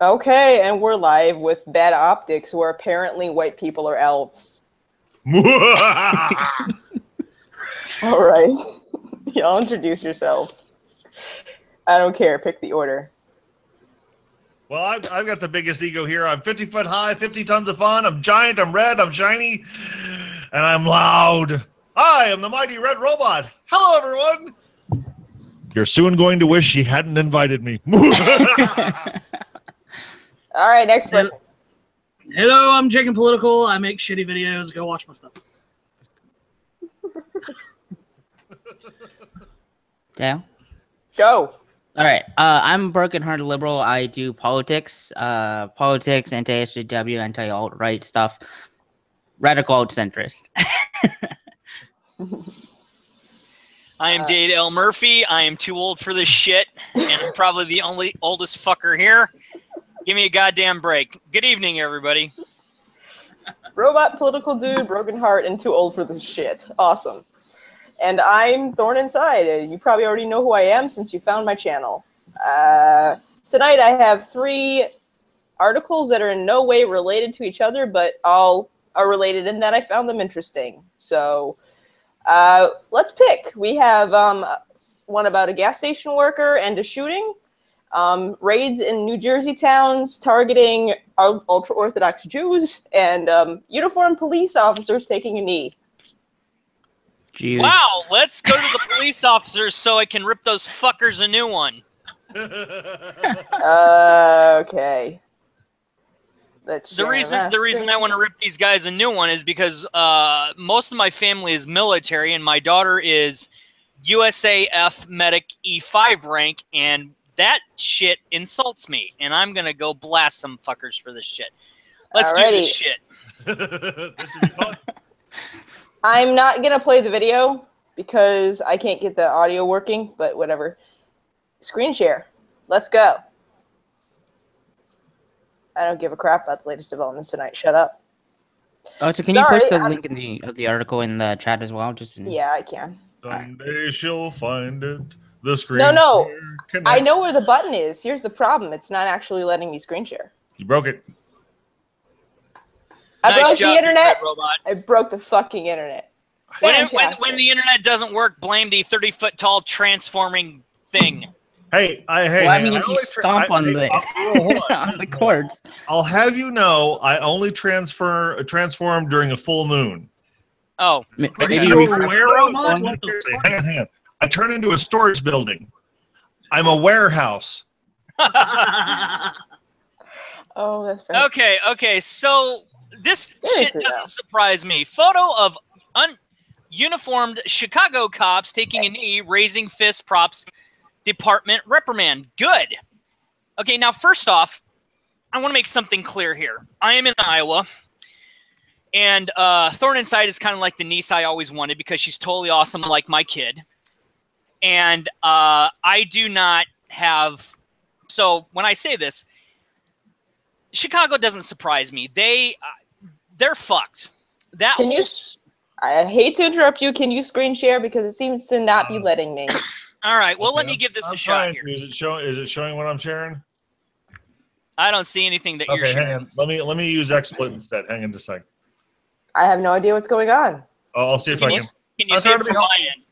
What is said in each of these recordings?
Okay, and we're live with Bad Optics, where apparently white people are elves. All right. Y'all introduce yourselves. I don't care. Pick the order. Well, I've got the biggest ego here. I'm 50 foot high, 50 tons of fun. I'm giant, I'm red, I'm shiny, and I'm loud. I am the mighty red robot. Hello, everyone. You're soon going to wish you hadn't invited me. All right, next person. Hello, I'm Jake and Political. I make shitty videos. Go watch my stuff. Dale? Go. All right. I'm a broken-hearted liberal. I do politics, anti-SJW, anti-alt-right stuff. Radical alt-centrist. I am Dade L. Murphy. I am too old for this shit, and I'm probably the only oldest fucker here. Give me a goddamn break. Good evening, everybody. Robot, political dude, broken heart, and too old for this shit. Awesome. And I'm Thorn Inside. You probably already know who I am since you found my channel. Tonight I have 3 articles that are in no way related to each other, but all are related in that I found them interesting. So let's pick. We have one about a gas station worker and a shooting. Raids in New Jersey towns targeting ultra-Orthodox Jews, and uniformed police officers taking a knee. Jews. Wow, let's go to the police officers so I can rip those fuckers a new one. Okay. The reason I want to rip these guys a new one is because most of my family is military, and my daughter is USAF Medic E5 rank, and that shit insults me, and I'm gonna go blast some fuckers for this shit. Let's do this shit. This should be fun. I'm not gonna play the video because I can't get the audio working, but whatever. Screen share. Let's go. I don't give a crap about the latest developments tonight. Shut up. Oh, so can you post the link in the article in the chat as well? Yeah, I can. Someday she'll find it. The screen. No. I know where the button is. Here's the problem. It's not actually letting me screen share. You broke it. I Nice broke job, the internet. robot. I broke the fucking internet. When the internet doesn't work, blame the 30-foot tall transforming thing. Hey, well, I mean, if you stomp on the on the cords. I'll have you know, I only transform during a full moon. Oh, Maybe You you know where hang on. I turn into a storage building. I'm a warehouse. Oh, that's fair. Okay. So this shit doesn't surprise me. Photo of uniformed Chicago cops taking a knee, raising fist, props department reprimand. Good. Okay, now first off, I want to make something clear here. I am in Iowa, and Thorn Inside is kind of like the niece I always wanted because she's totally awesome, like my kid. And I do not have. So when I say this, Chicago doesn't surprise me. They're fucked. I hate to interrupt you. Can you screen share because it seems to not be letting me? All right. Well, let me give this a shot here. Is it showing what I'm sharing? I don't see anything that you're sharing. Hang on. Let me use XSplit instead. Hang on just a second. I have no idea what's going on. Oh, I'll see if I can. Can you see it from my end?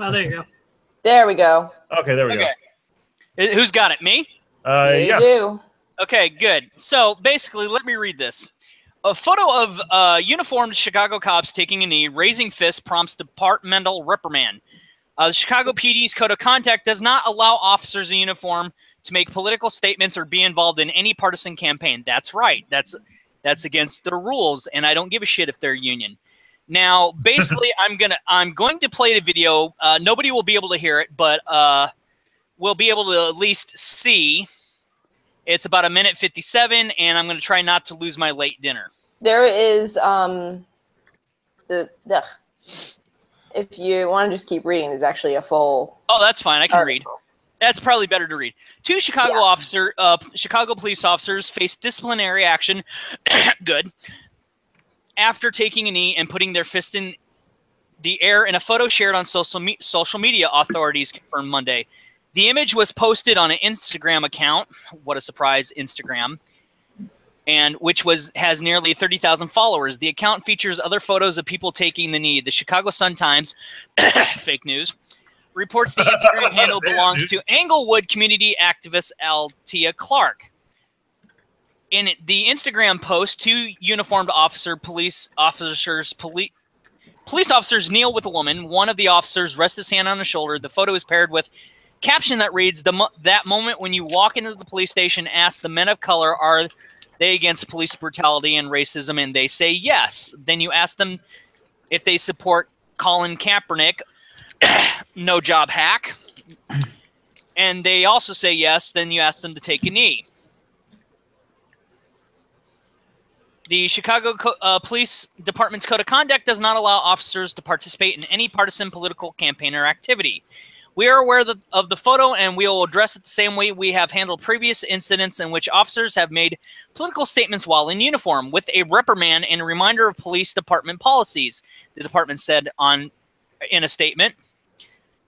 Oh, there you go. There we go. Okay, there we go. Who's got it? Me? Yes. Do. Okay, good. So basically, let me read this. A photo of uniformed Chicago cops taking a knee, raising fists prompts departmental reprimand. The Chicago PD's code of conduct does not allow officers in uniform to make political statements or be involved in any partisan campaign. That's right. That's against the rules, and I don't give a shit if they're union. Now, basically, I'm going to play the video. Nobody will be able to hear it, but we'll be able to at least see. It's about 1:57, and I'm going to try not to lose my late dinner. There is if you want to just keep reading, there's actually a full. Oh, that's fine. I can read. That's probably better to read. 2 Chicago Chicago police officers face disciplinary action. Good. After taking a knee and putting their fist in the air in a photo shared on social media, authorities confirmed Monday. The image was posted on an Instagram account. What a surprise, Instagram. And which has nearly 30,000 followers. The account features other photos of people taking the knee. The Chicago Sun-Times, fake news, reports the Instagram handle belongs to Englewood community activist Altia Clark. In the Instagram post, two uniformed police officers kneel with a woman. One of the officers rests his hand on the shoulder. The photo is paired with caption that reads, that moment when you walk into the police station, ask the men of color, are they against police brutality and racism? And they say yes. Then you ask them if they support Colin Kaepernick, no job hack. And they also say yes. Then you ask them to take a knee. The Chicago Police Department's Code of Conduct does not allow officers to participate in any partisan political campaign or activity. We are aware of the photo, and we will address it the same way we have handled previous incidents in which officers have made political statements while in uniform, with a reprimand and a reminder of police department policies, the department said in a statement.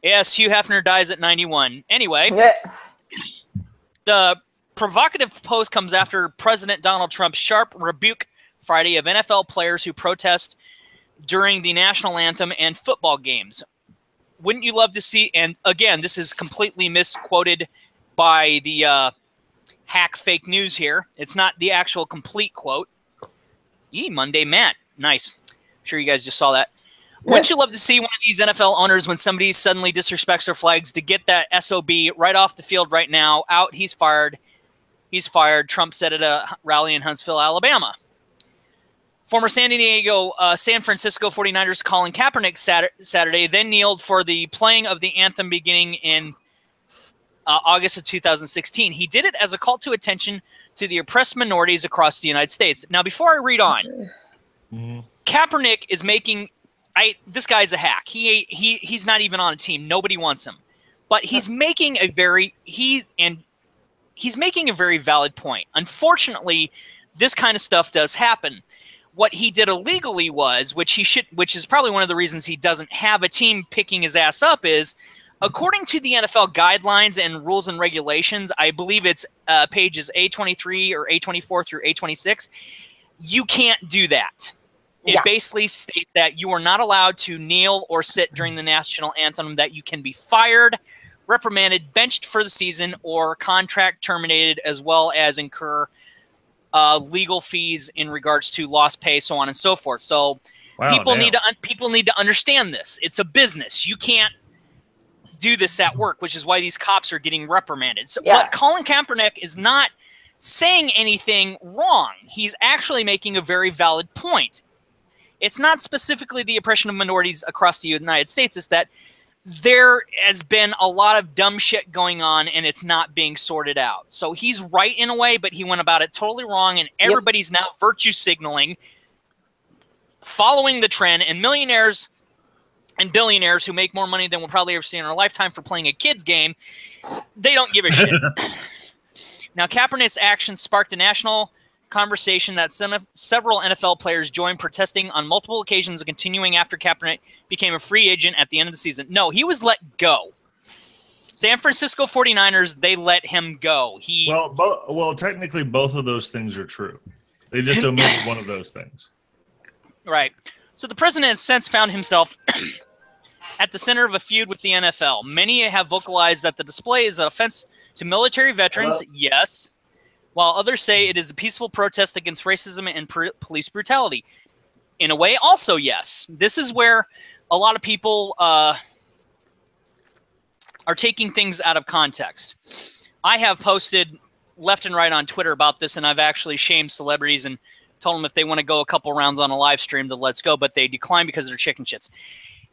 Yes, Hugh Hefner dies at 91. Anyway, the provocative post comes after President Donald Trump's sharp rebuke Friday of NFL players who protest during the national anthem and football games. Wouldn't you love to see, and again, this is completely misquoted by the hack fake news here. It's not the actual complete quote. Monday Matt. Nice. I'm sure you guys just saw that. Wouldn't you love to see one of these NFL owners, when somebody suddenly disrespects their flags, to get that SOB right off the field right now? Out, he's fired. He's fired, Trump said at a rally in Huntsville, Alabama. Former San Francisco 49ers Colin Kaepernick Saturday then kneeled for the playing of the anthem beginning in August of 2016. He did it as a call to attention to the oppressed minorities across the United States. Now, before I read on, Kaepernick is making this guy's a hack. He's not even on a team. Nobody wants him. But he's making a very valid point. Unfortunately, this kind of stuff does happen. What he did illegally was, which is probably one of the reasons he doesn't have a team picking his ass up, is according to the NFL guidelines and rules and regulations, I believe it's pages A23 or A24 through A26, you can't do that. It basically states that you are not allowed to kneel or sit during the national anthem, that you can be fired, reprimanded, benched for the season, or contract terminated, as well as incur legal fees in regards to lost pay, so on and so forth. So people need to understand this. It's a business. You can't do this at work, which is why these cops are getting reprimanded. So, but Colin Kaepernick is not saying anything wrong. He's actually making a very valid point. It's not specifically the oppression of minorities across the United States. It's that there has been a lot of dumb shit going on, and it's not being sorted out. So he's right in a way, but he went about it totally wrong, and everybody's now virtue signaling, following the trend, and millionaires and billionaires who make more money than we'll probably ever see in our lifetime for playing a kid's game, they don't give a shit. Now, Kaepernick's actions sparked a national conversation that several NFL players joined, protesting on multiple occasions, continuing after Kaepernick became a free agent at the end of the season. No, he was let go. San Francisco 49ers, they let him go. Well, technically both of those things are true. They just omitted one of those things. Right. So the president has since found himself at the center of a feud with the NFL. Many have vocalized that the display is an offense to military veterans, yes, while others say it is a peaceful protest against racism and police brutality. In a way, also, yes. This is where a lot of people are taking things out of context. I have posted left and right on Twitter about this, and I've actually shamed celebrities and told them if they want to go a couple rounds on a live stream to let's go, but they decline because they're chicken shits.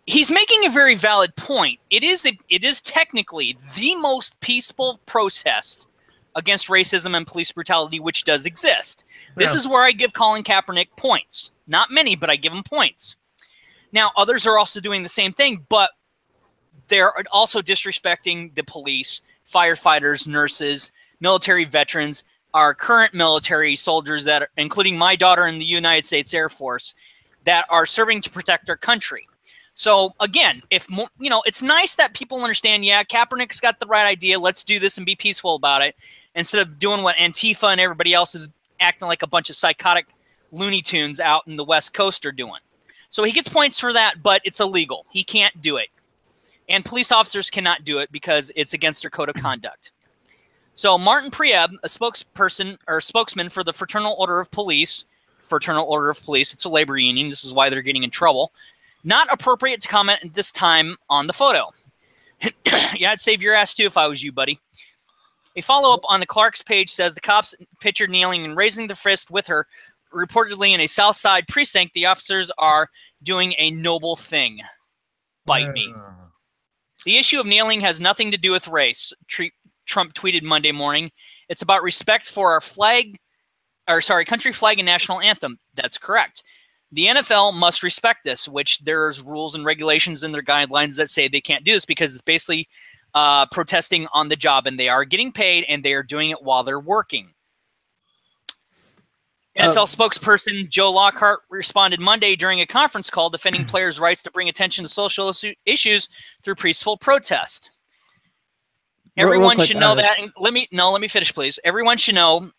He's making a very valid point. It is technically the most peaceful protest against racism and police brutality, which does exist. This is where I give Colin Kaepernick points. Not many, but I give him points. Now, others are also doing the same thing, but they're also disrespecting the police, firefighters, nurses, military veterans, our current military soldiers, that are, including my daughter in the United States Air Force, that are serving to protect our country. So again, it's nice that people understand. Yeah, Kaepernick's got the right idea. Let's do this and be peaceful about it, instead of doing what Antifa and everybody else is acting like a bunch of psychotic Looney Tunes out in the West Coast are doing. So he gets points for that, but it's illegal. He can't do it. And police officers cannot do it because it's against their code of conduct. So Martin Prieb, a spokesman for the Fraternal Order of Police, it's a labor union. This is why they're getting in trouble. Not appropriate to comment at this time on the photo. Yeah, I'd save your ass too if I was you, buddy. A follow-up on the Clark's page says the cops pictured kneeling and raising the fist with her, reportedly in a South Side precinct. The officers are doing a noble thing. Bite me. The issue of kneeling has nothing to do with race, Trump tweeted Monday morning. It's about respect for our country flag and national anthem. That's correct. The NFL must respect this, which there's rules and regulations in their guidelines that say they can't do this because it's basically protesting on the job, and they are getting paid, and they are doing it while they're working. NFL spokesperson Joe Lockhart responded Monday during a conference call defending players' rights to bring attention to social issues through peaceful protest. Everyone should know that. And let me finish, please. Everyone should know,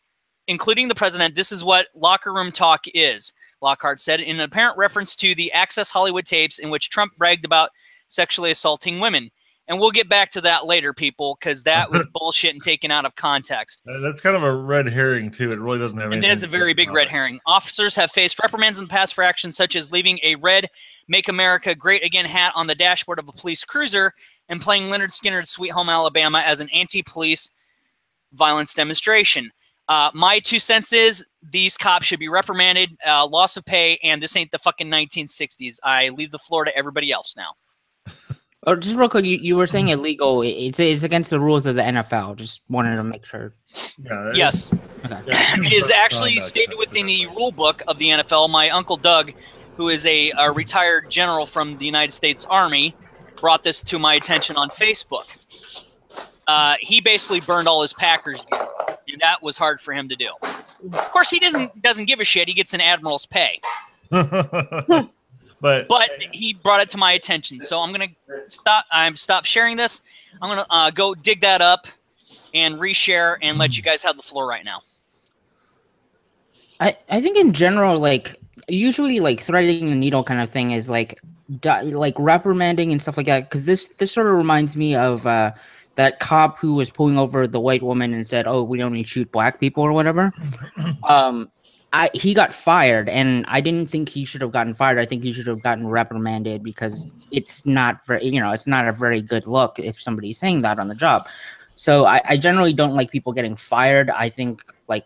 including the president, this is what locker room talk is, Lockhart said, in an apparent reference to the Access Hollywood tapes in which Trump bragged about sexually assaulting women. And we'll get back to that later, people, because that was bullshit and taken out of context. That's kind of a red herring, too. It really doesn't have anything. And it is a very big red herring. Officers have faced reprimands in the past for actions such as leaving a red Make America Great Again hat on the dashboard of a police cruiser and playing Lynyrd Skynyrd's Sweet Home Alabama as an anti-police violence demonstration. My 2 cents is these cops should be reprimanded, loss of pay, and this ain't the fucking 1960s. I leave the floor to everybody else now. Oh, just real quick, you were saying illegal. It's against the rules of the NFL. Just wanted to make sure. Yeah, yes. Okay. It is actually stated within the rule book of the NFL. My uncle Doug, who is a retired general from the United States Army, brought this to my attention on Facebook. He basically burned all his Packers gear, and that was hard for him to do. Of course, he doesn't give a shit. He gets an admiral's pay. But he brought it to my attention, so I'm gonna stop sharing this. I'm gonna go dig that up and reshare and let you guys have the floor right now. I think in general, like usually like threading the needle kind of thing is like reprimanding and stuff like that. Because this sort of reminds me of that cop who was pulling over the white woman and said, "Oh, we only shoot black people" or whatever. He got fired, and I didn't think he should have gotten fired. I think he should have gotten reprimanded because it's not it's not a very good look if somebody's saying that on the job. So I generally don't like people getting fired. I think like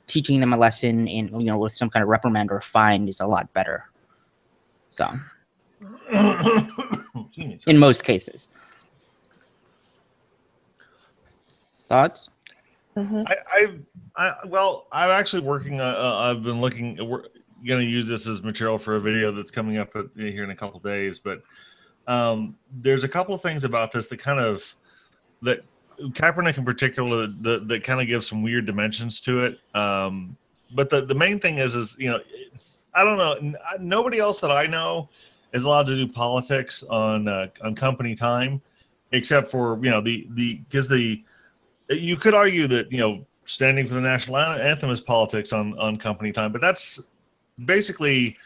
teaching them a lesson in with some kind of reprimand or fine is a lot better. So in most cases. Thoughts? Mm-hmm. I'm actually working. I've been looking. We're going to use this as material for a video that's coming up here in a couple days. But there's a couple of things about this that Kaepernick in particular that kind of gives some weird dimensions to it. But the main thing is I don't know. Nobody else that I know is allowed to do politics on company time, except for you could argue that standing for the national anthem is politics on company time, but that's basically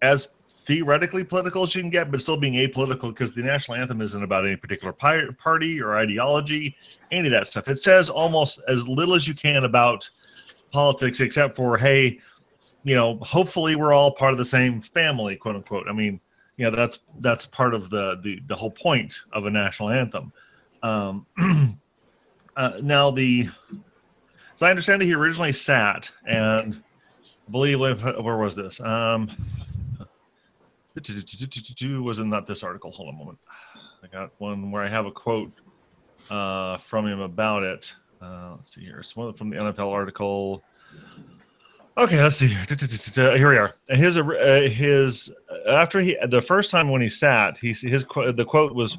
as theoretically political as you can get, but still being apolitical because the national anthem isn't about any particular party or ideology, any of that stuff. It says almost as little as you can about politics, except for, hey, hopefully we're all part of the same family, quote unquote. I mean, that's part of the whole point of a national anthem. So I understand that he originally sat, and I believe, where was this? Was it not this article? Hold on a moment. I got one where I have a quote from him about it. Let's see here. It's one from the NFL article. Okay, let's see here. Here we are. After the first time when he sat, the quote was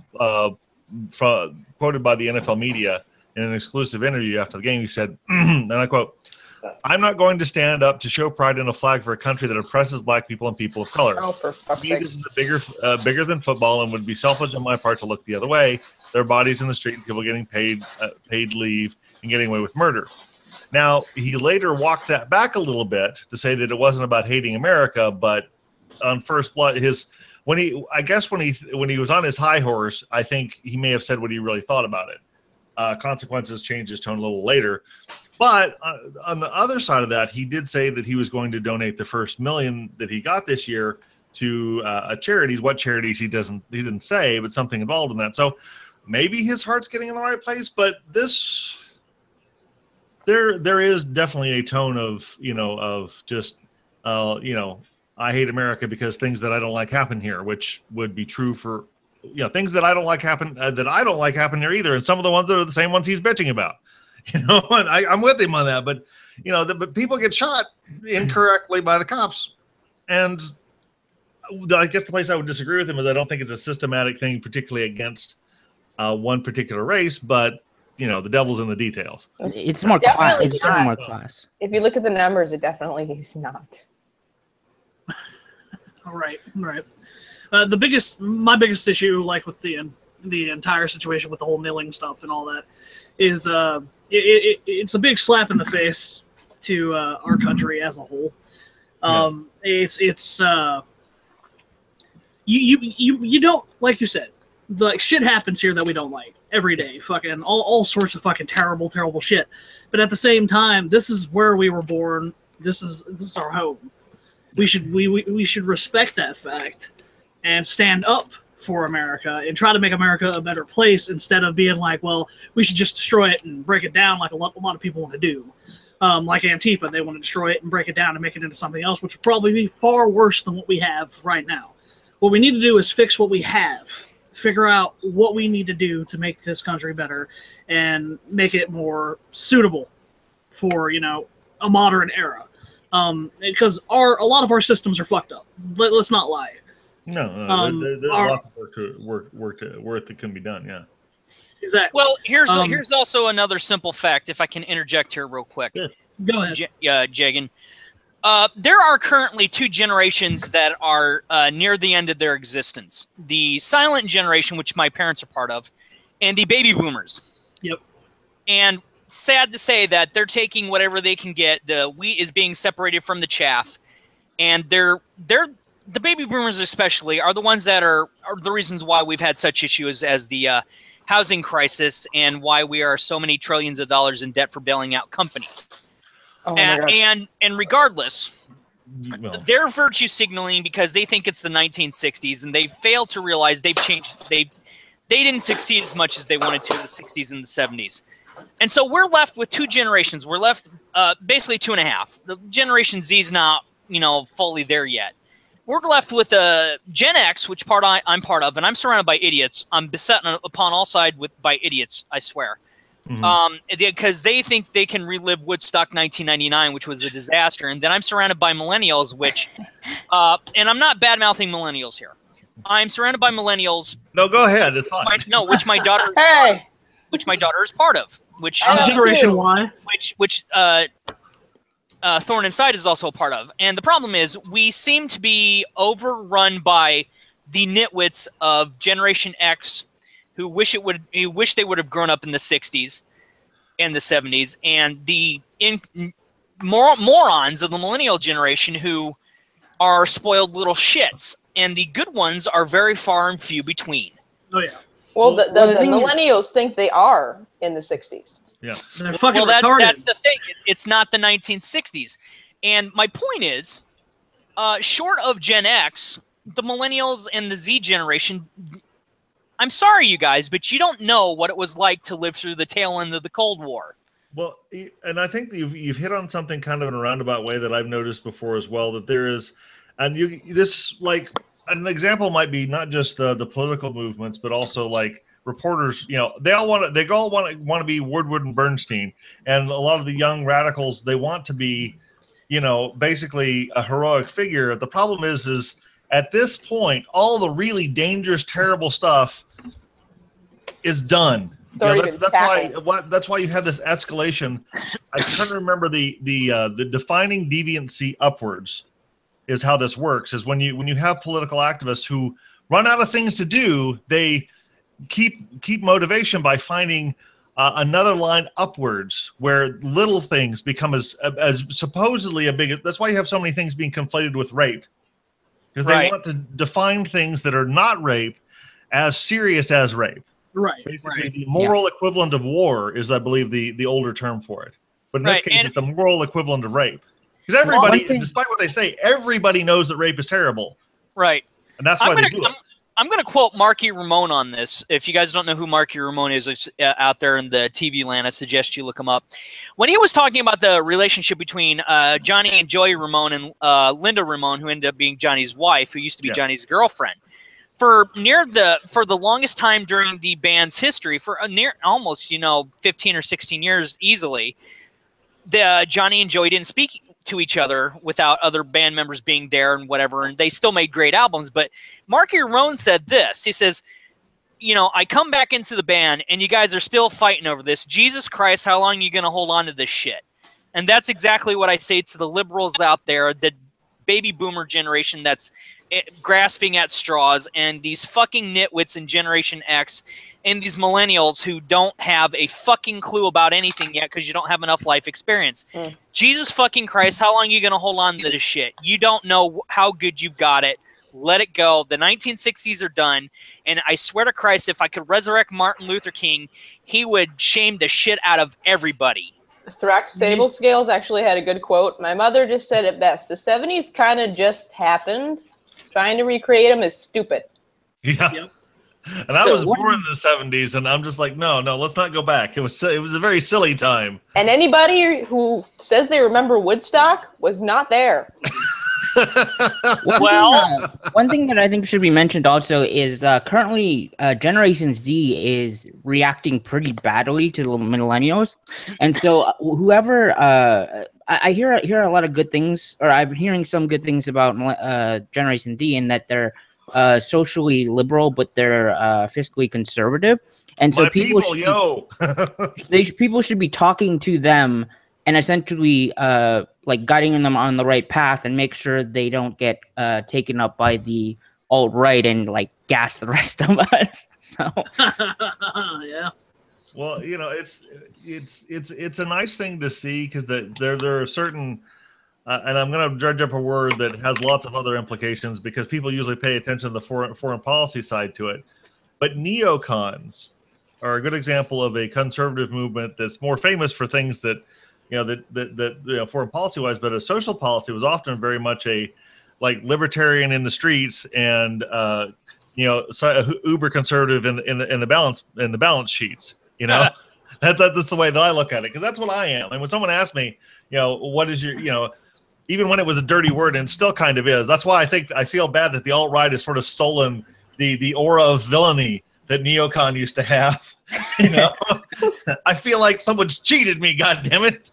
quoted by the NFL media in an exclusive interview after the game. He said, and I quote, I'm not going to stand up to show pride in a flag for a country that oppresses black people and people of color. Oh, for fuck's To me, sake. this is bigger than football, and would be selfish on my part to look the other way. Their bodies in the street, and people getting paid leave and getting away with murder. Now, he later walked that back a little bit to say that it wasn't about hating America, but on first blood, when he was on his high horse, I think he may have said what he really thought about it. Consequences changed his tone a little later. But on the other side of that, he did say that he was going to donate the first $1 million that he got this year to charities. What charities he didn't say, but something involved in that. So maybe his heart's getting in the right place. But there is definitely a tone of just I hate America because things that I don't like happen here, which would be true for things that I don't like happen here either, and some of the ones that are the same ones he's bitching about. And I'm with him on that, but but people get shot incorrectly by the cops, and I guess the place I would disagree with him is I don't think it's a systematic thing, particularly against one particular race, but the devil's in the details. It's more class. Definitely It's definitely more not. class. If you look at the numbers, it definitely is not. All right. My biggest issue, like with the entire situation with the whole kneeling stuff and all that, is it's a big slap in the face to our country as a whole. It's you don't, like you said, like shit happens here that we don't like every day, fucking all sorts of fucking terrible shit. But at the same time, this is where we were born. This is our home. We should respect that fact and stand up for America and try to make America a better place instead of being like, well, we should just destroy it and break it down like a lot of people want to do. Like Antifa, they want to destroy it and break it down and make it into something else, which would probably be far worse than what we have right now. What we need to do is fix what we have, figure out what we need to do to make this country better and make it more suitable for, a modern era. Because a lot of our systems are fucked up. Let's not lie. No, there's lots of work that can be done. Yeah, exactly. Well, here's also another simple fact, if I can interject here real quick. Sure. Go ahead. Jagan. There are currently two generations that are near the end of their existence: the silent generation, which my parents are part of, and the baby boomers. Yep. And sad to say that they're taking whatever they can get. The wheat is being separated from the chaff, and the baby boomers especially are the ones that are the reasons why we've had such issues as the housing crisis and why we are so many trillions of dollars in debt for bailing out companies. Oh my God. And regardless, well, they're virtue signaling because they think it's the 1960s, and they fail to realize they've changed. They didn't succeed as much as they wanted to in the 60s and the 70s. And so we're left with two generations. We're left basically two and a half. The Generation Z is not, fully there yet. We're left with Gen X, which I'm part of, and I'm surrounded by idiots. I'm beset upon all sides by idiots, I swear. Because they think they can relive Woodstock 1999, which was a disaster. And then I'm surrounded by millennials, which, and I'm not bad-mouthing millennials here. I'm surrounded by millennials. no, go ahead. It's fine. Which my daughter is Hey! which my daughter is part of. Which Generation cute. Y. which Thorn Inside is also a part of. And the problem is we seem to be overrun by the nitwits of Generation X who wish they would have grown up in the 60s and the 70s, and the morons of the millennial generation who are spoiled little shits, and the good ones are very far and few between. Oh yeah. Well, the thing is- millennials think they are in the 60s. Yeah. They're fucking Well, retarded. that's the thing. It's not the 1960s. And my point is, short of Gen X, the millennials and the Z generation, I'm sorry, you guys, but you don't know what it was like to live through the tail end of the Cold War. Well, and I think you've hit on something kind of in a roundabout way that I've noticed before as well, that there is, and this, like, an example might be not just the political movements, but also like reporters. They all want to be Woodward and Bernstein, and a lot of the young radicals, they want to be, basically a heroic figure. The problem is at this point, all the really dangerous, terrible stuff is done. It's already been tackled. That's why you have this escalation. I can't remember the defining deviancy upwards is how this works. Is when you have political activists who run out of things to do, they keep motivation by finding another line upwards where little things become as supposedly a big. That's why you have so many things being conflated with rape, because they want to define things that are not rape as serious as rape. Right. Basically, the moral equivalent of war is, I believe, the older term for it. But in this case, it's the moral equivalent of rape. Because everybody, despite what they say, everybody knows that rape is terrible. Right. And that's why they do it. I'm going to quote Marky Ramone on this. If you guys don't know who Marky Ramone is out there in the TV land, I suggest you look him up. When he was talking about the relationship between Johnny and Joey Ramone and Linda Ramone, who ended up being Johnny's wife, who used to be Johnny's girlfriend, for the longest time during the band's history, for almost 15 or 16 years easily, Johnny and Joey didn't speak to each other without other band members being there and whatever, and they still made great albums. But Marky Ramone said this. He says, I come back into the band and you guys are still fighting over this. Jesus Christ, how long are you going to hold on to this shit? And that's exactly what I say to the liberals out there, the baby boomer generation that's grasping at straws, and these fucking nitwits in Generation X and these millennials who don't have a fucking clue about anything yet because you don't have enough life experience. Jesus fucking Christ, how long are you going to hold on to this shit? You don't know how good you've got it. Let it go. The 1960s are done, and I swear to Christ, if I could resurrect Martin Luther King, he would shame the shit out of everybody. Thrax Table Scales actually had a good quote. My mother just said it best. The 70s kind of just happened. Trying to recreate them is stupid. Yeah. Yep. And I was born in the 70s, and I'm just like, no, let's not go back. It was a very silly time. And anybody who says they remember Woodstock was not there. One thing that I think should be mentioned also is currently Generation Z is reacting pretty badly to the millennials, and so whoever I hear a lot of good things, or I'm hearing some good things about Generation Z, in that they're socially liberal, but they're fiscally conservative, and so people should be talking to them and essentially like guiding them on the right path, and make sure they don't get taken up by the alt-right and like gas the rest of us. So yeah. Well, it's a nice thing to see, because there are certain and I'm going to dredge up a word that has lots of other implications, because people usually pay attention to the foreign policy side to it. But neocons are a good example of a conservative movement that's more famous for things that foreign policy wise, but a social policy was often very much a like libertarian in the streets, and uber conservative in the balance sheets. That's the way that I look at it, because that's what I am. And when someone asks me, what is your, even when it was a dirty word, and it still kind of is, that's why I feel bad that the alt-right has sort of stolen the aura of villainy that neocon used to have. I feel like someone's cheated me, God damn it.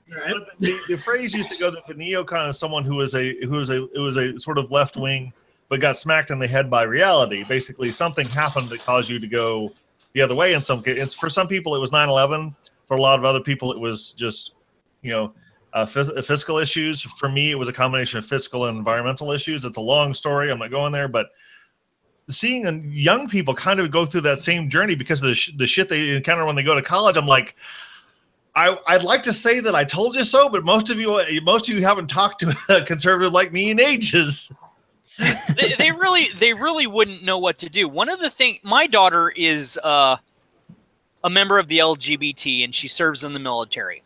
Right. The phrase used to go that the neocon is someone who was a sort of left wing, but got smacked in the head by reality. Basically, something happened that caused you to go the other way. In some cases, for some people, it was 9/11. For a lot of other people, it was just fiscal issues. For me, it was a combination of fiscal and environmental issues. It's a long story. I'm not going there, but seeing young people kind of go through that same journey because of the shit they encounter when they go to college, I'm like, I'd like to say that I told you so, but most of you haven't talked to a conservative like me in ages. they really wouldn't know what to do. One of the things, my daughter is a member of the LGBT, and she serves in the military.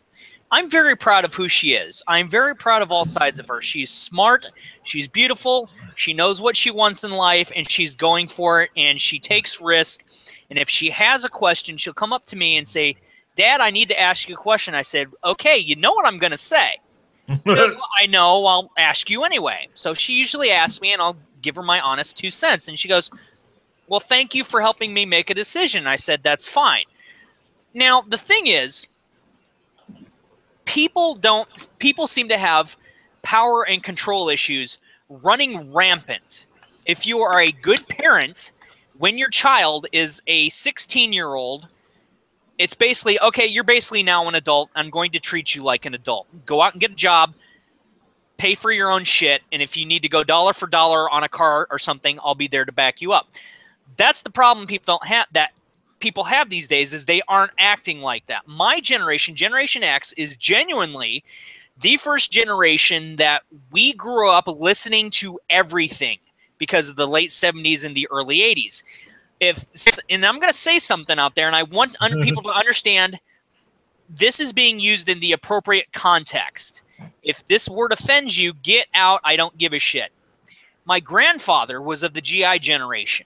I'm very proud of who she is. I'm very proud of all sides of her. She's smart. She's beautiful. She knows what she wants in life, and she's going for it, and she takes risks. And if she has a question, she'll come up to me and say, Dad, I need to ask you a question. I said, okay, you know what I'm going to say. Because I know I'll ask you anyway. So she usually asks me, and I'll give her my honest 2 cents. And she goes, well, thank you for helping me make a decision. I said, that's fine. Now, the thing is, people seem to have power and control issues running rampant. If you are a good parent, when your child is a 16-year-old It's basically, okay, you're basically now an adult. I'm going to treat you like an adult. Go out and get a job, pay for your own shit, and if you need to go dollar for dollar on a car or something, I'll be there to back you up. That's the problem people have these days, is they aren't acting like that. My generation, Generation X, is genuinely the first generation that we grew up listening to everything because of the late 70s and the early 80s. And I'm going to say something out there, and I want people to understand this is being used in the appropriate context. If this word offends you, get out. I don't give a shit. My grandfather was of the GI generation.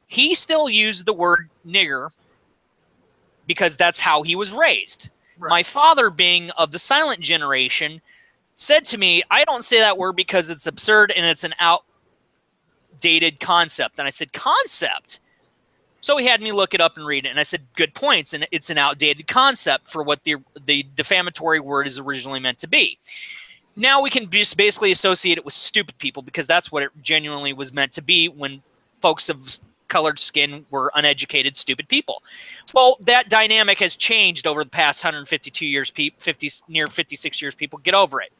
He still used the word nigger because that's how he was raised. Right. My father, being of the silent generation, said to me, I don't say that word because it's absurd and it's an outdated concept. And I said, concept? So he had me look it up and read it. And I said, good points. And it's an outdated concept for what the defamatory word is originally meant to be. Now we can just basically associate it with stupid people because that's what it genuinely was meant to be when folks of colored skin were uneducated, stupid people. Well, that dynamic has changed over the past 152 years, near 56 years. People, get over it.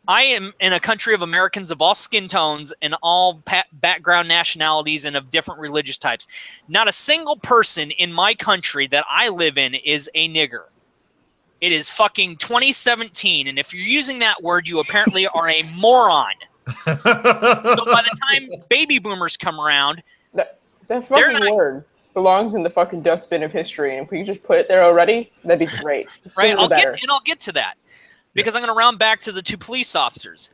I am in a country of Americans of all skin tones and all background nationalities and of different religious types. Not a single person in my country that I live in is a nigger. It is fucking 2017, and if you're using that word, you apparently are a moron. So by the time baby boomers come around, that fucking word belongs in the fucking dustbin of history, and if we could just put it there already, that'd be great. Right, I'll get to that. Because I'm going to round back to the two police officers.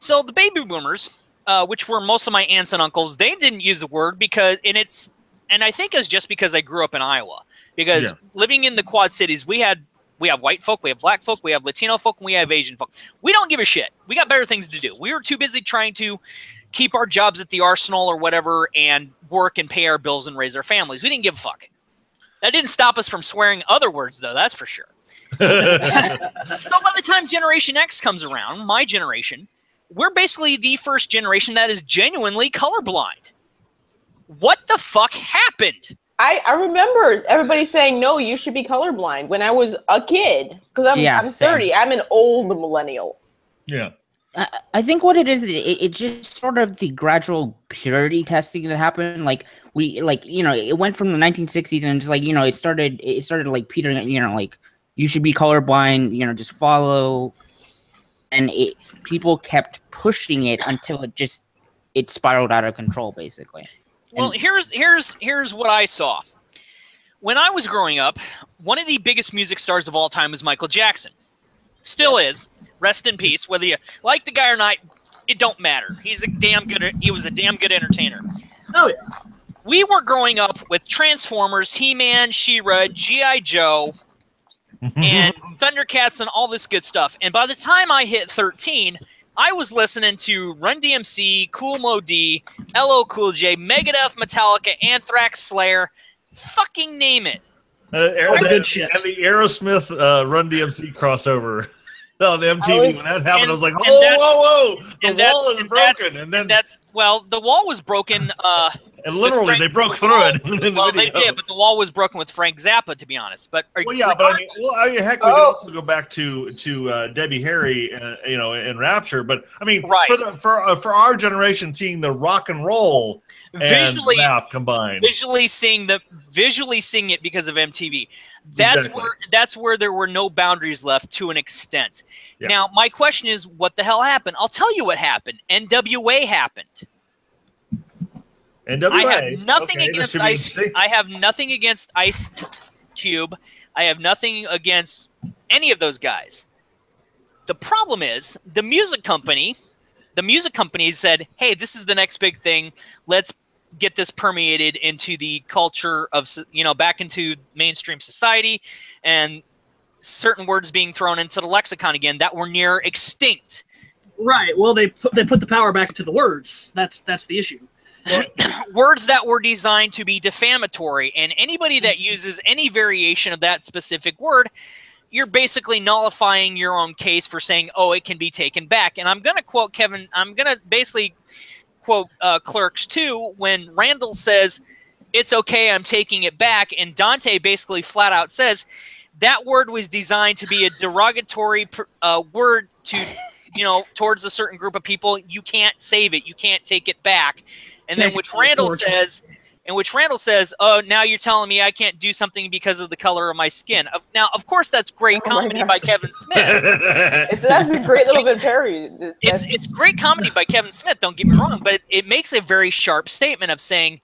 So the baby boomers, which were most of my aunts and uncles, they didn't use the word because, and I think it's just because I grew up in Iowa. Because living in the Quad Cities, we have white folk, we have black folk, we have Latino folk, and we have Asian folk. We don't give a shit. We got better things to do. We were too busy trying to keep our jobs at the arsenal or whatever and work and pay our bills and raise our families. We didn't give a fuck. That didn't stop us from swearing other words, though, that's for sure. So by the time Generation X comes around, my generation, we're basically the first generation that is genuinely colorblind. What the fuck happened? I remember everybody saying, no, you should be colorblind when I was a kid. Because I'm 30. I'm an old millennial. Yeah. I think what it is, it just sort of the gradual purity testing that happened. It went from the 1960s and just it started like petering, you should be colorblind, just follow. And people kept pushing it until it spiraled out of control, basically. Well, here's what I saw. When I was growing up, one of the biggest music stars of all time was Michael Jackson. Still is. Rest in peace. Whether you like the guy or not, it don't matter. He was a damn good entertainer. Oh, yeah. We were growing up with Transformers, He-Man, She-Ra, G.I. Joe, and Thundercats and all this good stuff. And by the time I hit 13, I was listening to Run DMC, Kool Moe Dee, LL Cool J, Megadeth, Metallica, Anthrax, Slayer, fucking name it. Good shit. And the Aerosmith Run DMC crossover on MTV. When that happened, I was like, whoa, the wall is broken. The wall was broken. And literally, they broke through it. Well, they did, but the wall was broken with Frank Zappa, to be honest. But heck, we can also go back to Debbie Harry, in Rapture. But I mean, right. for our generation, seeing the rock and roll visually and rap combined, visually seeing it because of MTV. That's where there were no boundaries left to an extent. Yeah. Now, my question is, what the hell happened? I'll tell you what happened. NWA happened. NWA. I have nothing against Ice. I have nothing against Ice Cube. I have nothing against any of those guys. The problem is the music company said, "Hey, this is the next big thing. Let's get this permeated into the culture of back into mainstream society, and certain words being thrown into the lexicon again that were near extinct." Right. Well, they put the power back into the words. That's the issue. Words that were designed to be defamatory, and anybody that uses any variation of that specific word, you're basically nullifying your own case for saying, oh, it can be taken back. And I'm going to quote Kevin, I'm going to basically quote Clerks 2 when Randall says, it's okay, I'm taking it back. And Dante basically flat out says that word was designed to be a derogatory word to, towards a certain group of people. You can't save it. You can't take it back. And then which Randall says, oh, now you're telling me I can't do something because of the color of my skin. Now, of course, that's great comedy by Kevin Smith. That's a great little bit of parody. It's great comedy by Kevin Smith, don't get me wrong, but it makes a very sharp statement of saying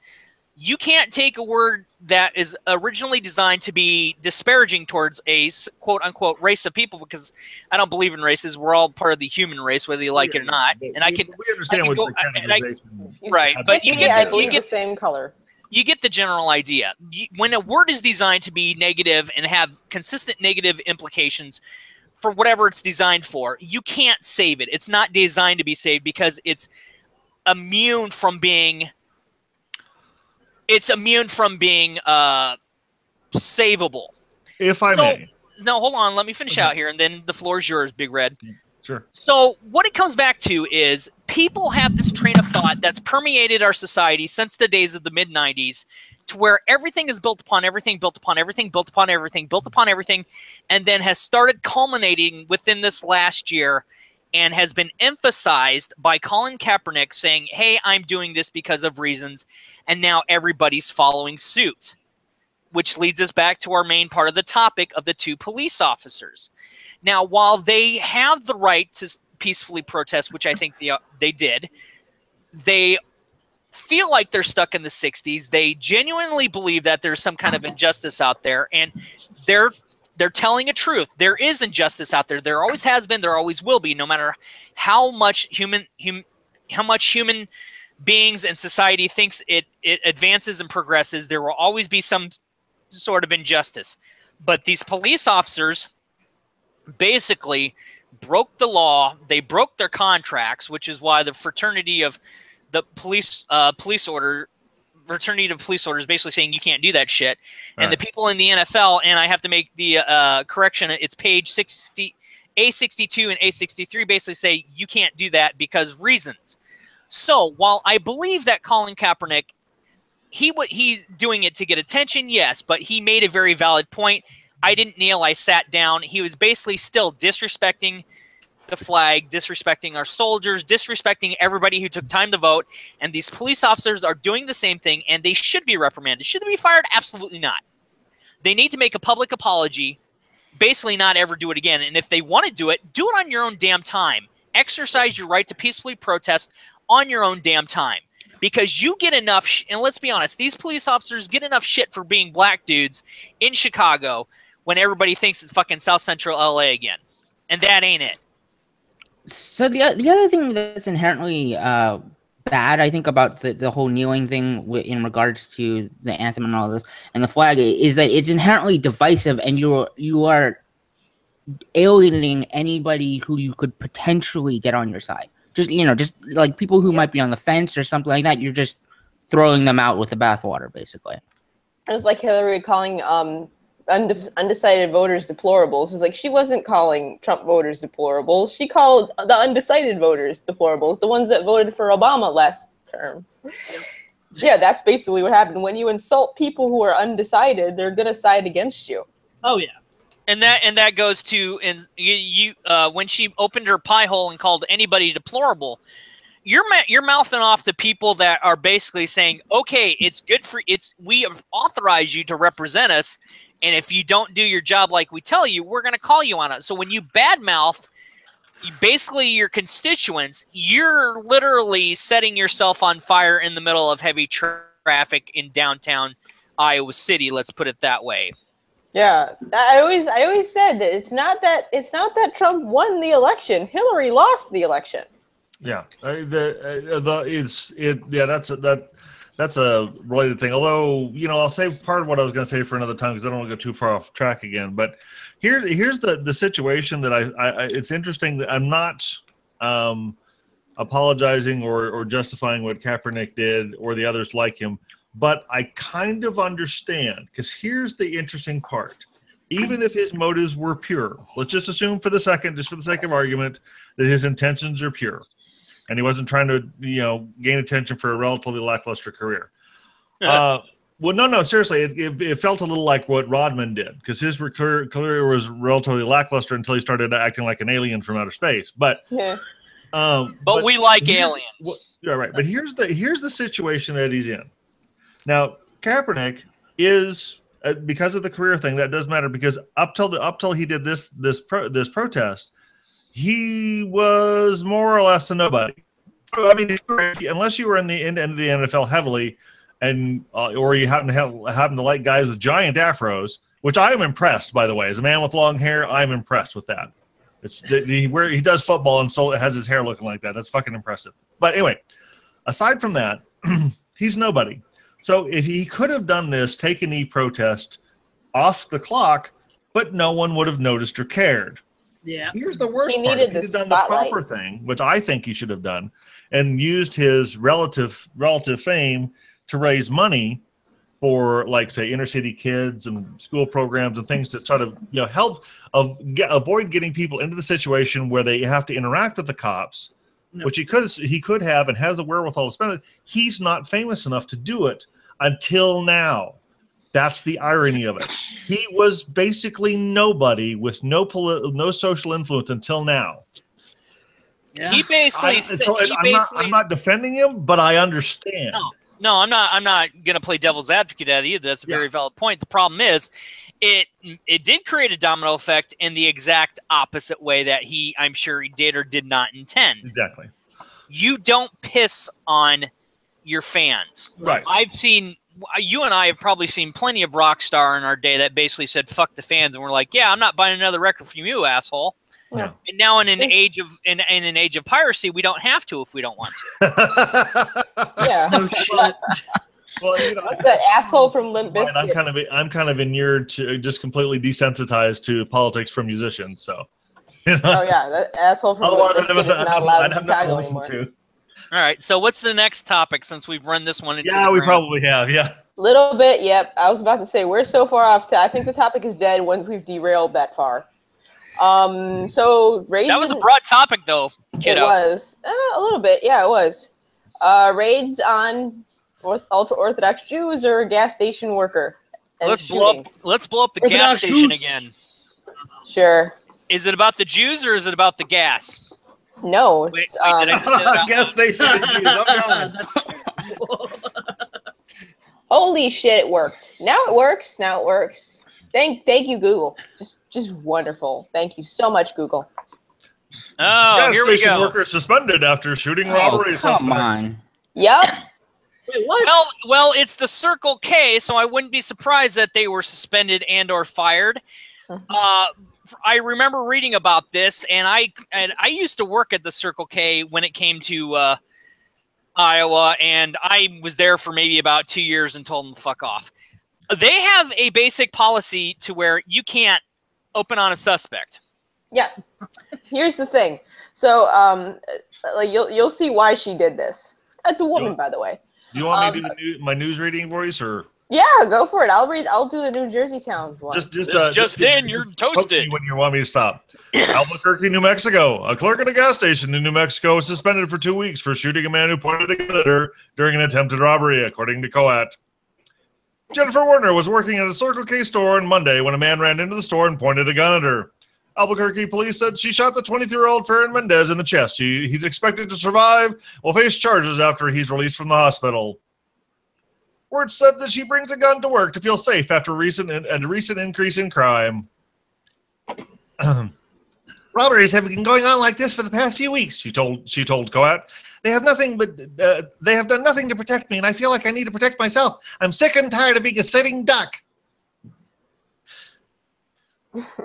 you can't take a word that is originally designed to be disparaging towards a quote-unquote race of people, because I don't believe in races. We're all part of the human race, whether you like it or not. And we understand what the categorization is. Right, but you get the same color. You get the general idea. When a word is designed to be negative and have consistent negative implications for whatever it's designed for, you can't save it. It's not designed to be saved because it's immune from being savable. If I may. No, hold on. Let me finish out here, and then the floor is yours, Big Red. Sure. So what it comes back to is people have this train of thought that's permeated our society since the days of the mid-'90s, to where everything is built upon everything, built upon everything, built upon everything, built upon everything, and then has started culminating within this last year and has been emphasized by Colin Kaepernick saying, hey, I'm doing this because of reasons, and now everybody's following suit, which leads us back to our main part of the topic of the 2 police officers. Now, while they have the right to peacefully protest, which I think they did, they feel like they're stuck in the 60s. They genuinely believe that there's some kind of injustice out there, and they're telling a truth. There is injustice out there. There always has been. There always will be. No matter how much human beings and society thinks it advances and progresses, there will always be some sort of injustice. But these police officers basically broke the law. They broke their contracts, which is why the fraternity of the police fraternity of police orders basically saying you can't do that shit. Right. And the people in the NFL, and I have to make the correction, it's page 60, A62 and A63 basically say you can't do that because reasons. So while I believe that Colin Kaepernick, he's doing it to get attention, yes, but he made a very valid point. I didn't kneel, I sat down. He was basically still disrespecting the flag, disrespecting our soldiers, disrespecting everybody who took time to vote, and these police officers are doing the same thing, and they should be reprimanded. Should they be fired? Absolutely not. They need to make a public apology, basically not ever do it again, and if they want to do it on your own damn time. Exercise your right to peacefully protest on your own damn time. Because you get enough, and let's be honest, these police officers get enough shit for being black dudes in Chicago when everybody thinks it's fucking South Central LA again. And that ain't it. So the other thing that's inherently bad, I think, about the whole kneeling thing in regards to the anthem and all this and the flag is that it's inherently divisive, and you are alienating anybody who you could potentially get on your side. Just like people who might be on the fence or something like that, you're just throwing them out with the bathwater, basically. It was like Hillary calling undecided voters deplorables. It's like she wasn't calling Trump voters deplorables. She called the undecided voters deplorables, the ones that voted for Obama last term. Yeah, that's basically what happened. When you insult people who are undecided, they're gonna side against you. Oh yeah. And that goes to when she opened her pie hole and called anybody deplorable, you're mouthing off to people that are basically saying, okay, we have authorized you to represent us, and if you don't do your job like we tell you, we're going to call you on it. So when you badmouth basically your constituents, you're literally setting yourself on fire in the middle of heavy traffic in downtown Iowa City. Let's put it that way. Yeah, I always said that it's not that Trump won the election. Hillary lost the election. Yeah, that's a related thing. Although I'll save part of what I was going to say for another time because I don't want to go too far off track again. But here's the situation that I it's interesting that I'm not apologizing or justifying what Kaepernick did or the others like him. But I kind of understand, because here's the interesting part. Even if his motives were pure, let's just assume for the sake of argument, that his intentions are pure, and he wasn't trying to, gain attention for a relatively lackluster career. Well, no, seriously, it felt a little like what Rodman did, because his career was relatively lackluster until he started acting like an alien from outer space. But Yeah. But we like aliens. Yeah, right. But here's the situation that he's in. Now, Kaepernick is because of the career thing, that does matter, because up till he did this protest, he was more or less a nobody. I mean, unless you were in the end of the NFL heavily, and or you happen to like guys with giant afros, which I am impressed, by the way. As a man with long hair, I'm impressed with that. It's where he does football and so it has his hair looking like that. That's fucking impressive. But anyway, aside from that, he's nobody. So if he could have done this take a knee protest off the clock, but no one would have noticed or cared. Yeah. Here's the worst He part. needed He the had done the spotlight. proper thing, which I think he should have done, and used his relative fame to raise money for, like, say, inner city kids and school programs and things to sort of, help avoid getting people into the situation where they have to interact with the cops, which he could have and has the wherewithal to spend it. He's not famous enough to do it until now. That's the irony of it. He was basically nobody with no social influence until now. Yeah. He basically. I'm not defending him, but I understand. No, I'm not going to play devil's advocate at either. That's a very valid point. The problem is, it did create a domino effect in the exact opposite way that I'm sure he did or did not intend. Exactly. You don't piss on your fans. Right. You and I have probably seen plenty of rock star in our day that basically said, fuck the fans. And we're like, yeah, I'm not buying another record from you, asshole. Yeah. And now in an age of piracy, we don't have to if we don't want to. Yeah. Oh shit. Well, What's that asshole from Limp Bizkit? I'm kind of inured to just completely desensitized to politics from musicians. So, Oh yeah, that asshole from Limp Bizkit is not allowed in Chicago anymore. All right. So what's the next topic since we've run this one into Yeah, we probably have. Yeah. Little bit, yep. I was about to say we're so far off. I think the topic is dead once we've derailed that far. So raids. That was a broad topic, though, kiddo. It was a little bit, yeah, it was. Raids on ultra Orthodox Jews or a gas station worker. And Let's blow up the gas station again. Sure. Is it about the Jews or is it about the gas? No, Wait, it's did I get that out? Gas station. I'm going. That's terrible. holy shit, it worked. Now it works. Thank you, Google. Just wonderful. Thank you so much, Google. Oh, Gas here we station go. worker suspended after shooting robbery come suspect. on. Yep. Wait, what? Well, it's the Circle K, so I wouldn't be surprised that they were suspended and/or fired. I remember reading about this, and I used to work at the Circle K when it came to Iowa, and I was there for maybe about 2 years and told them to fuck off. They have a basic policy to where you can't open on a suspect. Yeah. Here's the thing. So, like you'll see why she did this. That's a woman, by the way. Do you want me to do my news reading voice, or Yeah, go for it. I'll do the New Jersey Towns one. Just in, you're toasted. When you want me to stop. Albuquerque, New Mexico. A clerk at a gas station in New Mexico was suspended for 2 weeks for shooting a man who pointed a gun at her during an attempted robbery, according to Coat. Jennifer Werner was working at a Circle K store on Monday when a man ran into the store and pointed a gun at her. Albuquerque police said she shot the 23-year-old Farron Mendez in the chest. He's expected to survive, will face charges after he's released from the hospital. Word said that she brings a gun to work to feel safe after a recent increase in crime. Robberies have been going on like this for the past few weeks, she told Coat. They have done nothing to protect me, and I feel like I need to protect myself. I'm sick and tired of being a sitting duck.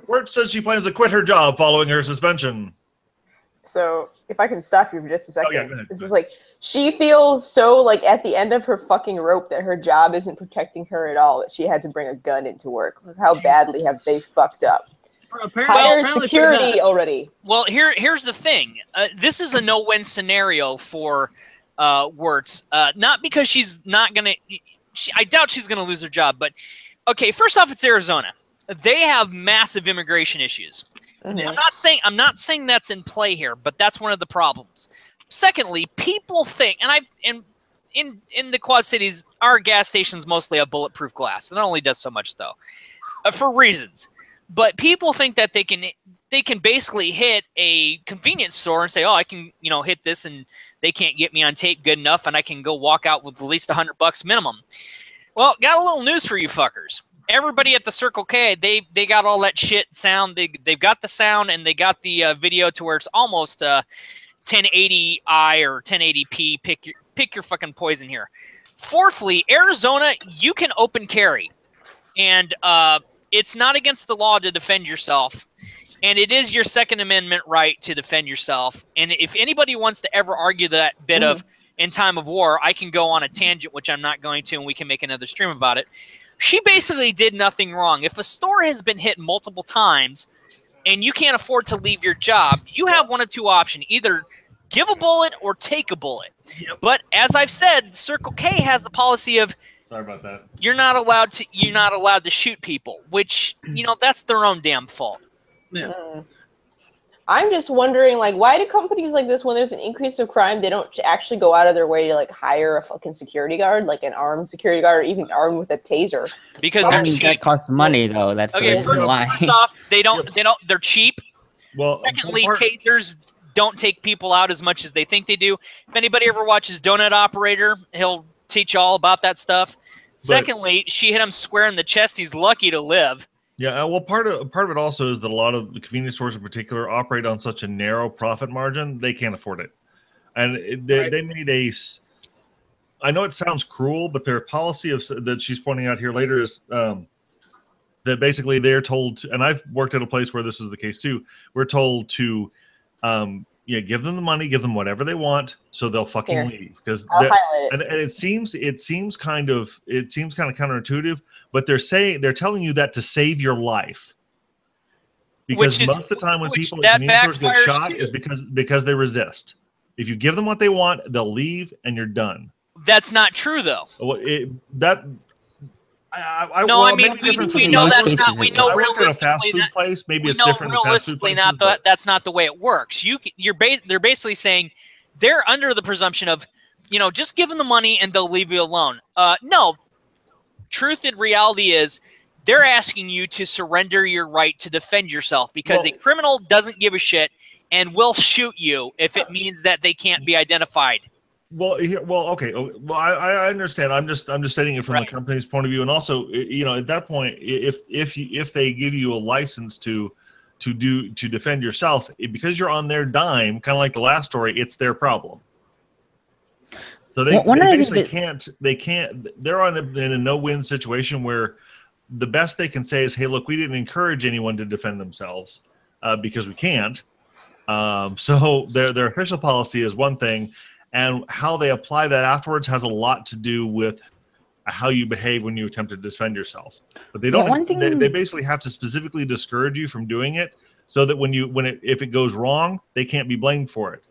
Wirt says she plans to quit her job following her suspension. So, if I can stop you for just a second. Oh, yeah, go ahead. This is like, she feels so like at the end of her fucking rope that her job isn't protecting her at all, that she had to bring a gun into work. Look how badly have they fucked up. Hire security already. Well, here's the thing. This is a no-win scenario for Wirtz. Not because she's not going to... I doubt she's going to lose her job. But, okay, first off, it's Arizona. They have massive immigration issues. Mm-hmm. I'm not saying that's in play here, but that's one of the problems. Secondly, people think, and in the Quad Cities, our gas stations mostly have bulletproof glass. It only does so much though, for reasons. But people think that they can basically hit a convenience store and say, oh, I can hit this and they can't get me on tape good enough, and I can go walk out with at least $100 minimum. Well, got a little news for you fuckers. Everybody at the Circle K, they got all that shit sound. They've got the sound and they got the video to where it's almost 1080i or 1080p. Pick your fucking poison here. Fourthly, Arizona, you can open carry, and it's not against the law to defend yourself, and it is your Second Amendment right to defend yourself. And if anybody wants to ever argue that bit of in time of war, I can go on a tangent, which I'm not going to, and we can make another stream about it. She basically did nothing wrong. If a store has been hit multiple times and you can't afford to leave your job, you have one of two options: either give a bullet or take a bullet. Yep. But as I've said, Circle K has the policy of Sorry about that. you're not allowed to shoot people, which that's their own damn fault. Yeah. I'm just wondering, like, why do companies like this, when there's an increase of crime, they don't actually go out of their way to like hire a fucking security guard, like an armed security guard, or even armed with a taser? Because I they're mean, cheap. that costs money though. That's the Okay, reason first why. off, they're cheap. Well, Secondly, tasers don't take people out as much as they think they do. If anybody ever watches Donut Operator, he'll teach you all about that stuff. Secondly, she hit him square in the chest. He's lucky to live. Yeah, well, part of it also is that a lot of the convenience stores in particular operate on such a narrow profit margin, they can't afford it. And they made I know it sounds cruel, but their policy that she's pointing out here later is that basically they're told, and I've worked at a place where this is the case too, we're told to give them the money, give them whatever they want, so they'll fucking leave. Because and it seems kind of counterintuitive, but they're telling you that to save your life. Because most of the time when people in convenience stores get shot is because they resist. If you give them what they want, they'll leave and you're done. That's not true though. Well, we know that's not. We know realistically a fast food place. Maybe it's different. Realistically, that's not the way it works. They're basically saying they're under the presumption of, just give them the money and they'll leave you alone. No, truth and reality is they're asking you to surrender your right to defend yourself, because a criminal doesn't give a shit and will shoot you if it means that they can't be identified. Okay. Well, I understand. I'm just stating it from the company's point of view, and also, at that point, if they give you a license to defend yourself, because you're on their dime, kind of like the last story, it's their problem. So they basically can't. They're in a no-win situation where the best they can say is, "Hey, look, we didn't encourage anyone to defend themselves because we can't." So their official policy is one thing. And how they apply that afterwards has a lot to do with how you behave when you attempt to defend yourself. But they don't. They basically have to specifically discourage you from doing it, so that if it goes wrong, they can't be blamed for it.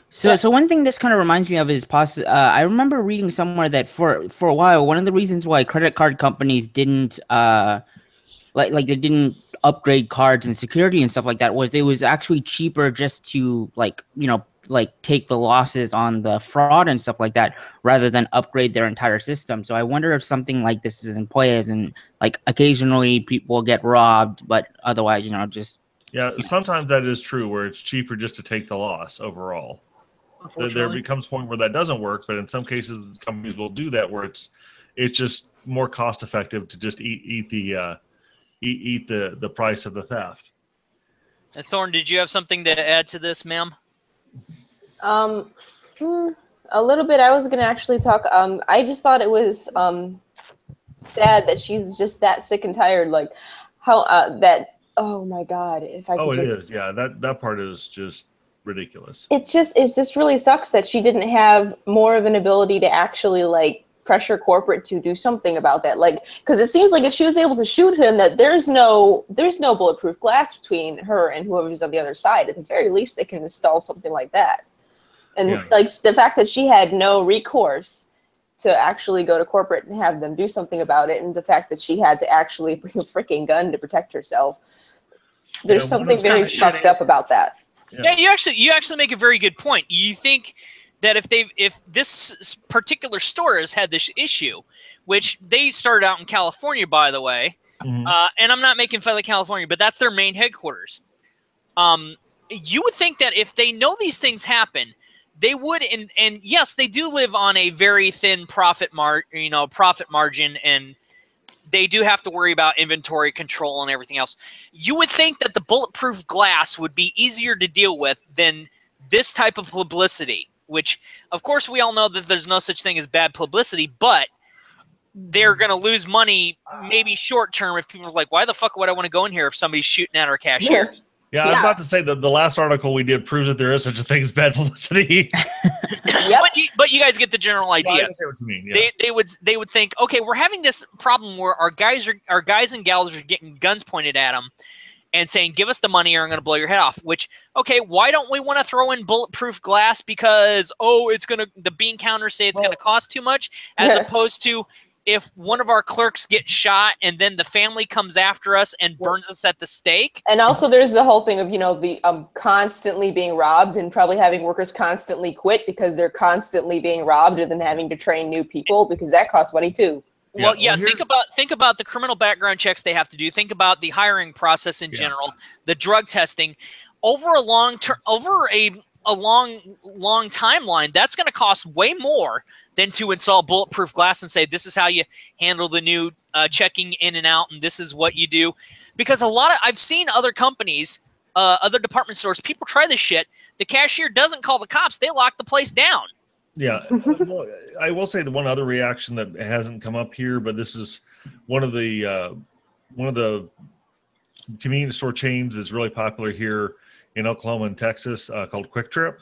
So one thing this kind of reminds me of is I remember reading somewhere that for a while, one of the reasons why credit card companies didn't they didn't upgrade cards and security and stuff like that was it was actually cheaper just to take the losses on the fraud and stuff like that rather than upgrade their entire system. So I wonder if something like this is in play, as in occasionally people get robbed, but otherwise, sometimes that is true, where it's cheaper just to take the loss overall. There becomes a point where that doesn't work, but in some cases companies will do that, where it's just more cost effective to just eat the price of the theft. Thorn, did you have something to add to this, ma'am? A little bit. I was gonna actually talk. I just thought it was sad that she's just that sick and tired. Like how that. Oh my God! If I could it is. Yeah, that part is just ridiculous. It just really sucks that she didn't have more of an ability to actually pressure corporate to do something about that. Because it seems like if she was able to shoot him, that there's no bulletproof glass between her and whoever's on the other side. At the very least, they can install something like that. And the fact that she had no recourse to actually go to corporate and have them do something about it, and the fact that she had to actually bring a freaking gun to protect herself, there's something very fucked up about that. Yeah, you actually make a very good point. You think that if this particular store has had this issue, which they started out in California, by the way, and I'm not making fun of California, but that's their main headquarters. You would think that if they know these things happen, they would, and yes, they do live on a very thin profit margin, and they do have to worry about inventory control and everything else. You would think that the bulletproof glass would be easier to deal with than this type of publicity, which, of course, we all know that there's no such thing as bad publicity, but they're going to lose money maybe short term if people are like, why the fuck would I want to go in here if somebody's shooting at our cashiers? Yeah, I was about to say that the last article we did proves that there is such a thing as bad publicity. But you guys get the general idea. I understand what you mean. Yeah. They would think, okay, we're having this problem where our guys and gals are getting guns pointed at them and saying, give us the money or I'm going to blow your head off. Which, okay, why don't we want to throw in bulletproof glass because the bean counters say it's going to cost too much, as opposed to if one of our clerks gets shot and then the family comes after us and burns us at the stake. And also there's the whole thing of, the constantly being robbed and probably having workers constantly quit because they're constantly being robbed and then having to train new people because that costs money too. Well, yeah, think about the criminal background checks they have to do. Think about the hiring process in general, the drug testing. Over a long timeline, that's going to cost way more than to install bulletproof glass and say, this is how you handle the new checking in and out, and this is what you do. Because I've seen other companies, other department stores, people try this shit. The cashier doesn't call the cops. They lock the place down. Yeah. Well, I will say the one other reaction that hasn't come up here, but this is one of the convenience store chains that's really popular here in Oklahoma and Texas, called Quick Trip.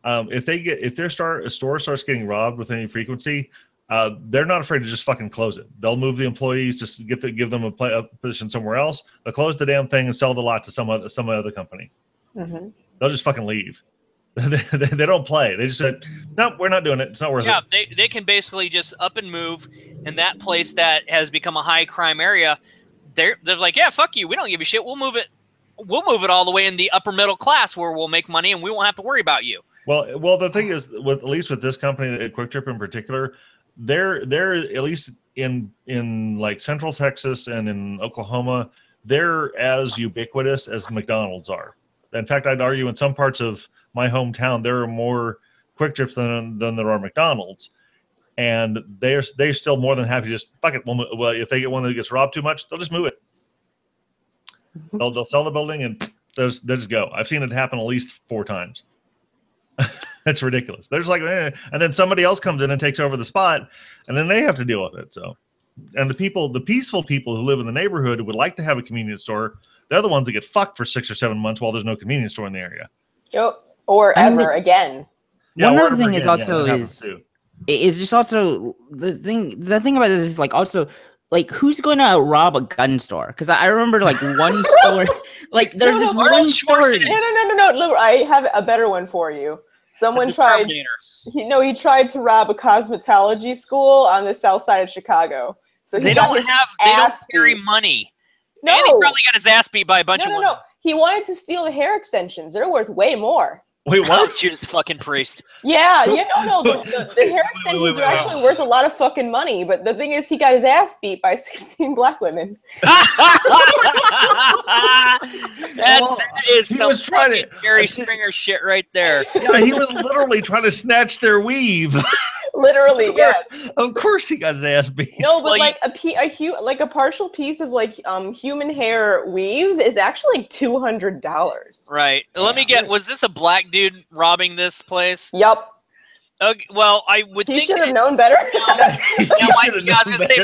If their store starts getting robbed with any frequency, they're not afraid to just fucking close it. They'll move the employees, just give them a position somewhere else. They'll close the damn thing and sell the lot to some other company. Mm-hmm. They'll just fucking leave. They don't play. They just said, nope, we're not doing it. It's not worth it. Yeah, they can basically just up and move. And that place that has become a high crime area, they're like, yeah, fuck you. We don't give a shit. We'll move it. We'll move it all the way in the upper middle class where we'll make money and we won't have to worry about you. Well, the thing is, at least with this company, Quick Trip in particular, they're at least in like Central Texas and in Oklahoma, they're as ubiquitous as McDonald's are. In fact, I'd argue in some parts of my hometown, there are more Quick Trips than there are McDonald's. And they're still more than happy to just, fuck it. Well, if they get one that gets robbed too much, they'll just move it. They'll sell the building and they'll just go. I've seen it happen at least 4 times. It's ridiculous. They're just like, and then somebody else comes in and takes over the spot, and then they have to deal with it. So, and the peaceful people who live in the neighborhood would like to have a convenience store. They're the ones that get fucked for 6 or 7 months while there's no convenience store in the area. Or ever again. Yeah, one other thing is also is just also the thing about this is like also like who's going to rob a gun store? Because I remember like one store, like there's this one store. No. I have a better one for you. Someone tried. He tried to rob a cosmetology school on the south side of Chicago. So they don't carry money. No, and he probably got his ass beat by a bunch of women. No. He wanted to steal the hair extensions. They're worth way more. Wait, what? Judas fucking Priest. Yeah, no. The hair extensions are actually worth a lot of fucking money, but the thing is, he got his ass beat by 16 black women. that is some Jerry Springer shit right there. Yeah, he was literally trying to snatch their weave. Literally, yeah. Of course, he got his ass beat. No, but like a partial piece of like human hair weave is actually like $200. Right. Let me get. Was this a black dude robbing this place? Yep. Okay, well, I would think he should have known better. I was gonna say,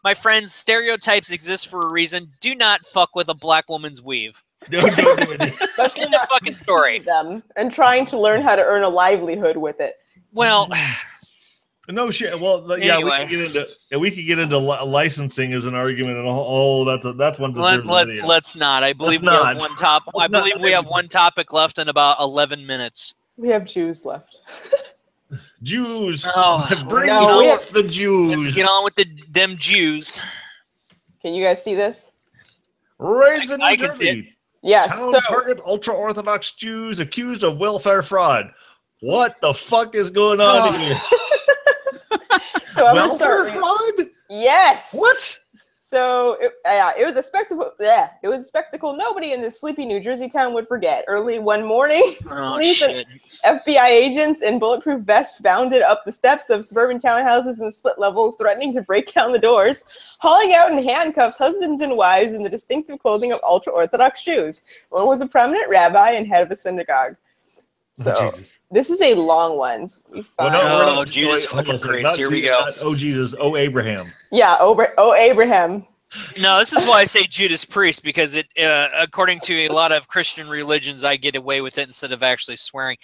my friends, stereotypes exist for a reason. Do not fuck with a black woman's weave. Don't do it. Especially the fucking story. Them and trying to learn how to earn a livelihood with it. Well. No shit. Well, yeah, anyway. we could get into licensing as an argument, and that's one. Let's not. I believe we have one top. I believe we have one topic left in about 11 minutes. We have Jews left. Jews. Oh, bring forth the Jews. Let's get on with them Jews. Can you guys see this? Raids in New Jersey. Can see it. Yes. Town target ultra-Orthodox Jews accused of welfare fraud. What the fuck is going on here? So I'm gonna start. Welfare fraud? Yes. What? So it was a spectacle. Yeah, it was a spectacle nobody in this sleepy New Jersey town would forget. Early one morning, Oh, police shit. and FBI agents in bulletproof vests bounded up the steps of suburban townhouses in split levels, threatening to break down the doors, hauling out in handcuffs husbands and wives in the distinctive clothing of ultra-Orthodox Jews. One was a prominent rabbi and head of a synagogue. So Jesus. this is a long one. So we Well, find- no, we're Oh, not- Judas wait, hold on a fucking second. Christ. Not Here we Jesus, go. not, oh, Jesus. Oh, Abraham. Yeah, Abraham. No, this is why I say Judas Priest, because it, according to a lot of Christian religions, I get away with it instead of actually swearing.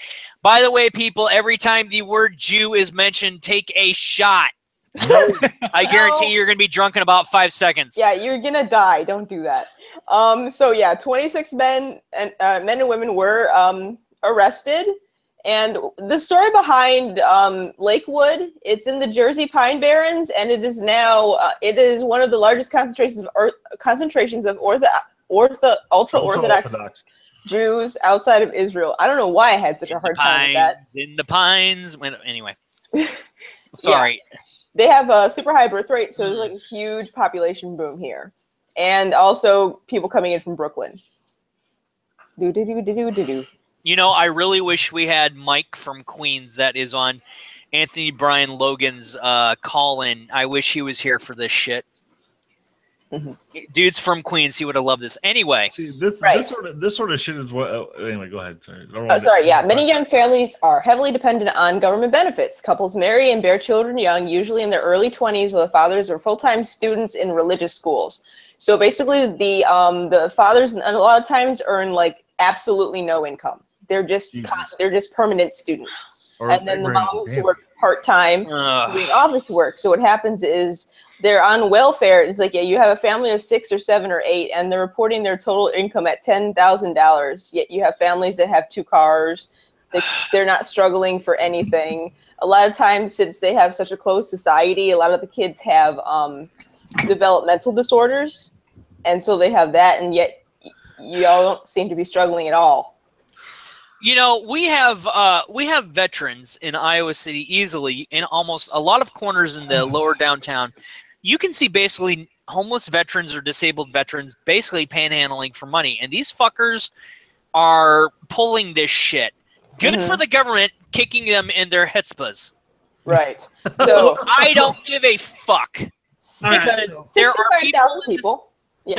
By the way, people, every time the word Jew is mentioned, take a shot. I guarantee you're going to be drunk in about 5 seconds. Yeah, you're gonna die. Don't do that. So yeah, 26 men and women were arrested, and the story behind Lakewood, it's in the Jersey Pine Barrens, and it is now it is one of the largest concentrations of ultra-Orthodox Jews outside of Israel. I don't know why I had such a hard time with that. In the pines. Anyway. Sorry. They have a super high birth rate, so there's like a huge population boom here, and also people coming in from Brooklyn. Do. You know, I really wish we had Mike from Queens that is on Anthony Brian Logan's call-in. I wish he was here for this shit. Dude's from Queens. He would have loved this. Anyway. See, this sort of shit is what. Anyway, go ahead. Sorry. Yeah. Many young families are heavily dependent on government benefits. Couples marry and bear children young, usually in their early 20s, while the fathers are full-time students in religious schools. So basically, the fathers, and a lot of times, earn like absolutely no income. They're just permanent students. And then the moms work part-time doing office work. So what happens is they're on welfare. It's like, yeah, you have a family of 6 or 7 or 8, and they're reporting their total income at $10,000. Yet you have families that have 2 cars. They're not struggling for anything. A lot of times, since they have such a closed society, a lot of the kids have developmental disorders. And so they have that, and yet y'all don't seem to be struggling at all. You know, we have veterans in Iowa City easily in almost a lot of corners in the lower downtown. You can see basically homeless veterans or disabled veterans basically panhandling for money. And these fuckers are pulling this shit. Good for the government kicking them in their chutzpahs. Right. So I don't give a fuck. Because there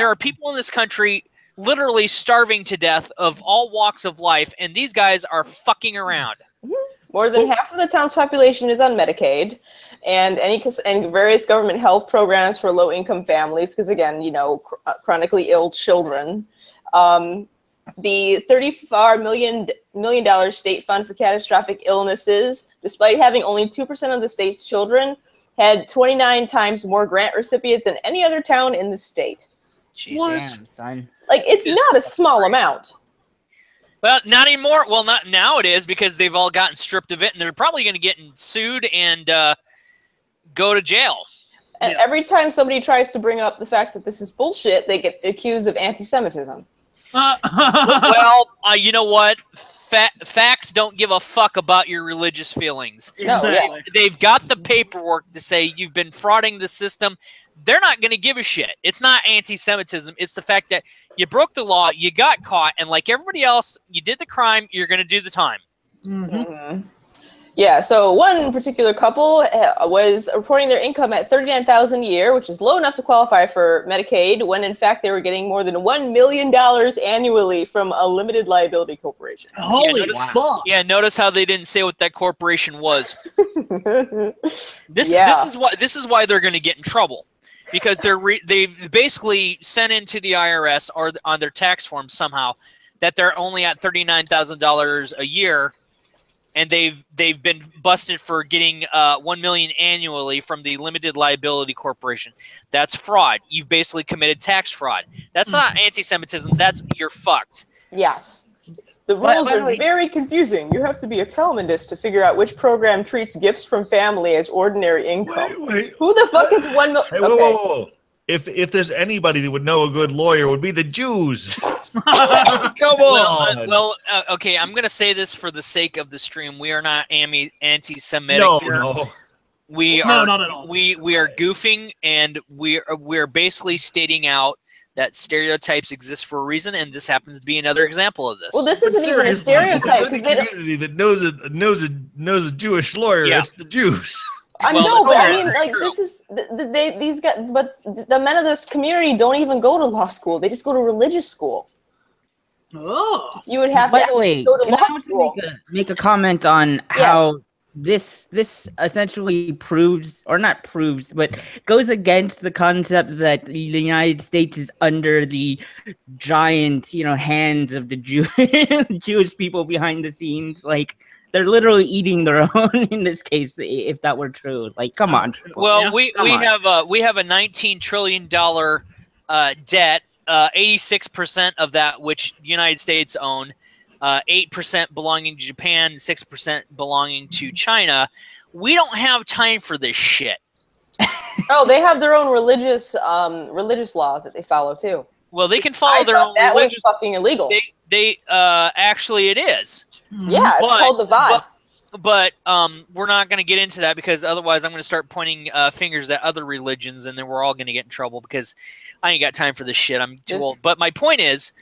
are people in this country literally starving to death of all walks of life, and these guys are fucking around. More than half of the town's population is on Medicaid, and various government health programs for low-income families. Because again, you know, chronically ill children. The $34 million state fund for catastrophic illnesses, despite having only 2% of the state's children, had 29 times more grant recipients than any other town in the state. Jesus. Damn, son. Like, it's not a small amount. Well, not anymore. Well, not now it is, because they've all gotten stripped of it, and they're probably going to get sued and go to jail. And every time somebody tries to bring up the fact that this is bullshit, they get accused of anti-Semitism. Well, you know what? Facts don't give a fuck about your religious feelings. Exactly. They've got the paperwork to say you've been frauding the system. They're not going to give a shit. It's not anti-Semitism. It's the fact that you broke the law, you got caught, and like everybody else, you did the crime, you're going to do the time. Yeah, so one particular couple was reporting their income at $39,000 a year, which is low enough to qualify for Medicaid, when in fact they were getting more than $1 million annually from a limited liability corporation. Holy fuck! Yeah, notice how they didn't say what that corporation was. This is why they're going to get in trouble, because they basically sent into the IRS or on their tax forms somehow that they're only at $39,000 a year. And they've been busted for getting $1 million annually from the limited liability corporation. That's fraud. You've basically committed tax fraud. That's not anti-Semitism. That's you're fucked. Yes. The rules are very confusing. You have to be a Talmudist to figure out which program treats gifts from family as ordinary income. Wait. Who the fuck is $1 million? Hey, whoa. if there's anybody that would know a good lawyer, it would be the Jews. Come on. Well, okay. I'm gonna say this for the sake of the stream. We are not anti-Semitic No, here. no. We No, are not at all. we are goofing, and we're basically stating out that stereotypes exist for a reason, and this happens to be another example of this. Well, this But isn't even a seriously, stereotype if because there's they any don't. community that knows a Jewish lawyer, Yeah. it's the Jews. I Well, know, that's but I true. mean, like, True. this is these guys, but the men of this community don't even go to law school. They just go to religious school. Oh. You would have By to the way, go to can I law also school. make a comment on how this essentially proves, or not proves, but goes against the concept that the United States is under the giant, hands of the Jewish people behind the scenes. Like, they're literally eating their own in this case, if that were true. Like, come on. Well, Yeah, we come on. have a $19 trillion debt. 86% of that, which the United States own, 8% belonging to Japan, 6% belonging to China. We don't have time for this shit. Oh, they have their own religious law that they follow too. Well, they can follow I their thought own that was religious. fucking illegal. They actually it is. Yeah, it's But- called the vibe. But we're not going to get into that because otherwise I'm going to start pointing fingers at other religions, and then we're all going to get in trouble because I ain't got time for this shit. I'm too old. But my point is,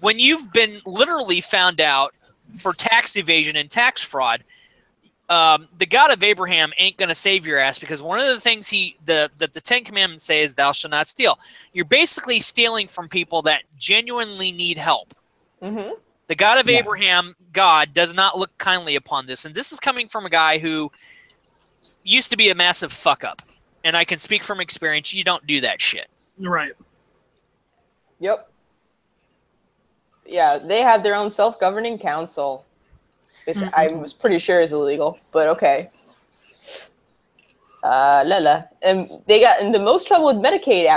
when you've been literally found out for tax evasion and tax fraud, the God of Abraham ain't going to save your ass, because one of the things that the Ten Commandments say is thou shalt not steal. You're basically stealing from people that genuinely need help. Mm-hmm. The God of Abraham, God, does not look kindly upon this. And this is coming from a guy who used to be a massive fuck up. And I can speak from experience, you don't do that shit. Right. Yep. Yeah, they have their own self-governing council, which I was pretty sure is illegal, but okay. And they got in the most trouble with Medicaid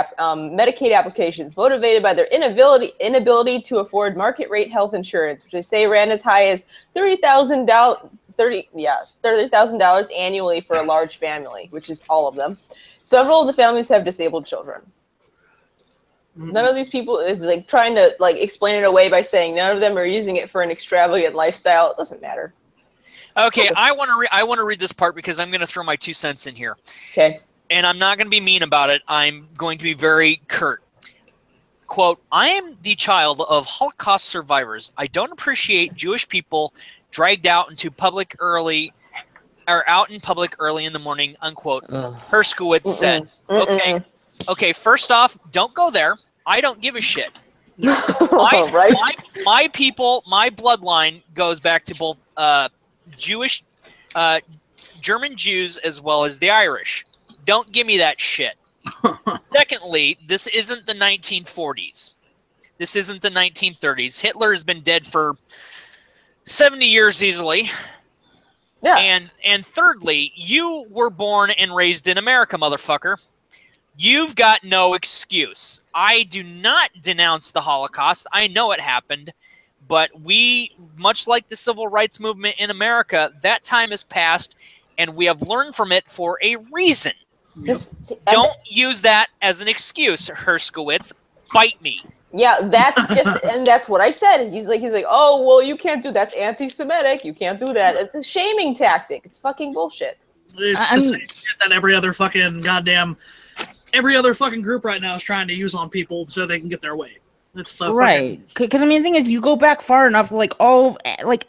applications, motivated by their inability to afford market rate health insurance, which they say ran as high as $30,000 annually for a large family, which is all of them. Several of the families have disabled children. None of these people is like trying to like explain it away by saying none of them are using it for an extravagant lifestyle. It doesn't matter. Okay, I want to read this part because I'm going to throw my 2 cents in here. Okay. And I'm not going to be mean about it. I'm going to be very curt. Quote, I am the child of Holocaust survivors. I don't appreciate Jewish people dragged out into public early in the morning, unquote. Herskowitz said. Okay, first off, don't go there. I don't give a shit. Right? My people, my bloodline goes back to both Jewish, German Jews as well as the Irish. Don't give me that shit. Secondly, this isn't the 1940s. This isn't the 1930s. Hitler has been dead for 70 years easily. Yeah. And thirdly, you were born and raised in America, motherfucker. You've got no excuse. I do not denounce the Holocaust. I know it happened. But we, much like the civil rights movement in America, that time has passed, and we have learned from it for a reason. Don't use that as an excuse, Herskowitz. Bite me. Yeah, that's just, and that's what I said. He's like, oh, well, you can't do that's anti-Semitic. You can't do that. It's a shaming tactic. It's fucking bullshit. It's the same shit that every other fucking group right now is trying to use on people so they can get their way. It's the Right, because I mean, the thing is, you go back far enough, like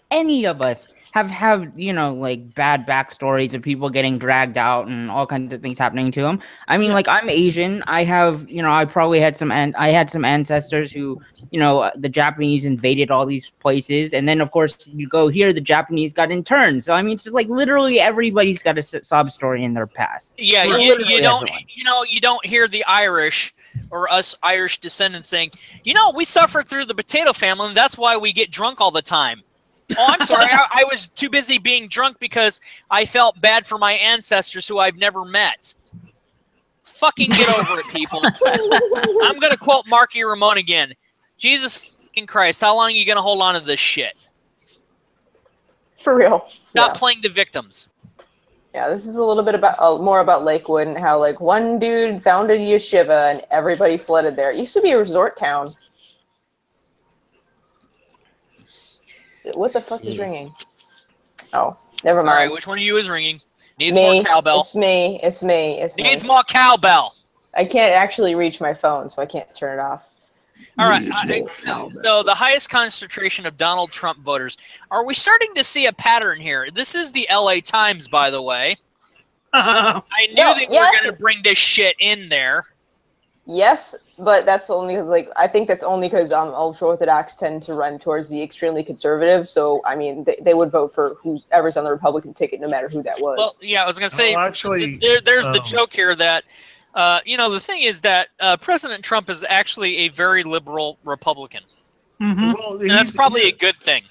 any of us have like bad backstories of people getting dragged out and all kinds of things happening to them. I mean, like, I'm Asian. I have, I probably had some ancestors who, the Japanese invaded all these places, and then of course you go here, the Japanese got interned. So I mean, it's just like literally everybody's got a sob story in their past. Yeah, you don't hear the Irish or us Irish descendants saying, we suffered through the potato famine, and that's why we get drunk all the time. Oh, I'm sorry. I was too busy being drunk because I felt bad for my ancestors who I've never met. Fucking get over it, people. I'm going to quote Marky Ramone again. Jesus fucking Christ, how long are you going to hold on to this shit? For real. Stop playing the victims. Yeah, this is a little bit about more about Lakewood and how like one dude founded yeshiva and everybody flooded there. It used to be a resort town. What the fuck is ringing? Oh, never All mind. right, which one of you is ringing? Needs me. more cowbell. It's me. It's me. It's me. Needs more cowbell. I can't actually reach my phone, so I can't turn it off. All right. So the highest concentration of Donald Trump voters. Are we starting to see a pattern here? This is the LA Times, by the way. I knew they were going to bring this shit in there. Yes, but that's only because, like, I think that's only because ultra-Orthodox tend to run towards the extremely conservative. So, I mean, they would vote for whoever's on the Republican ticket, no matter who that was. Well, yeah, I was going to say, actually, there's the joke here that, the thing is that President Trump is actually a very liberal Republican. Mm-hmm. Well, And that's probably a good thing.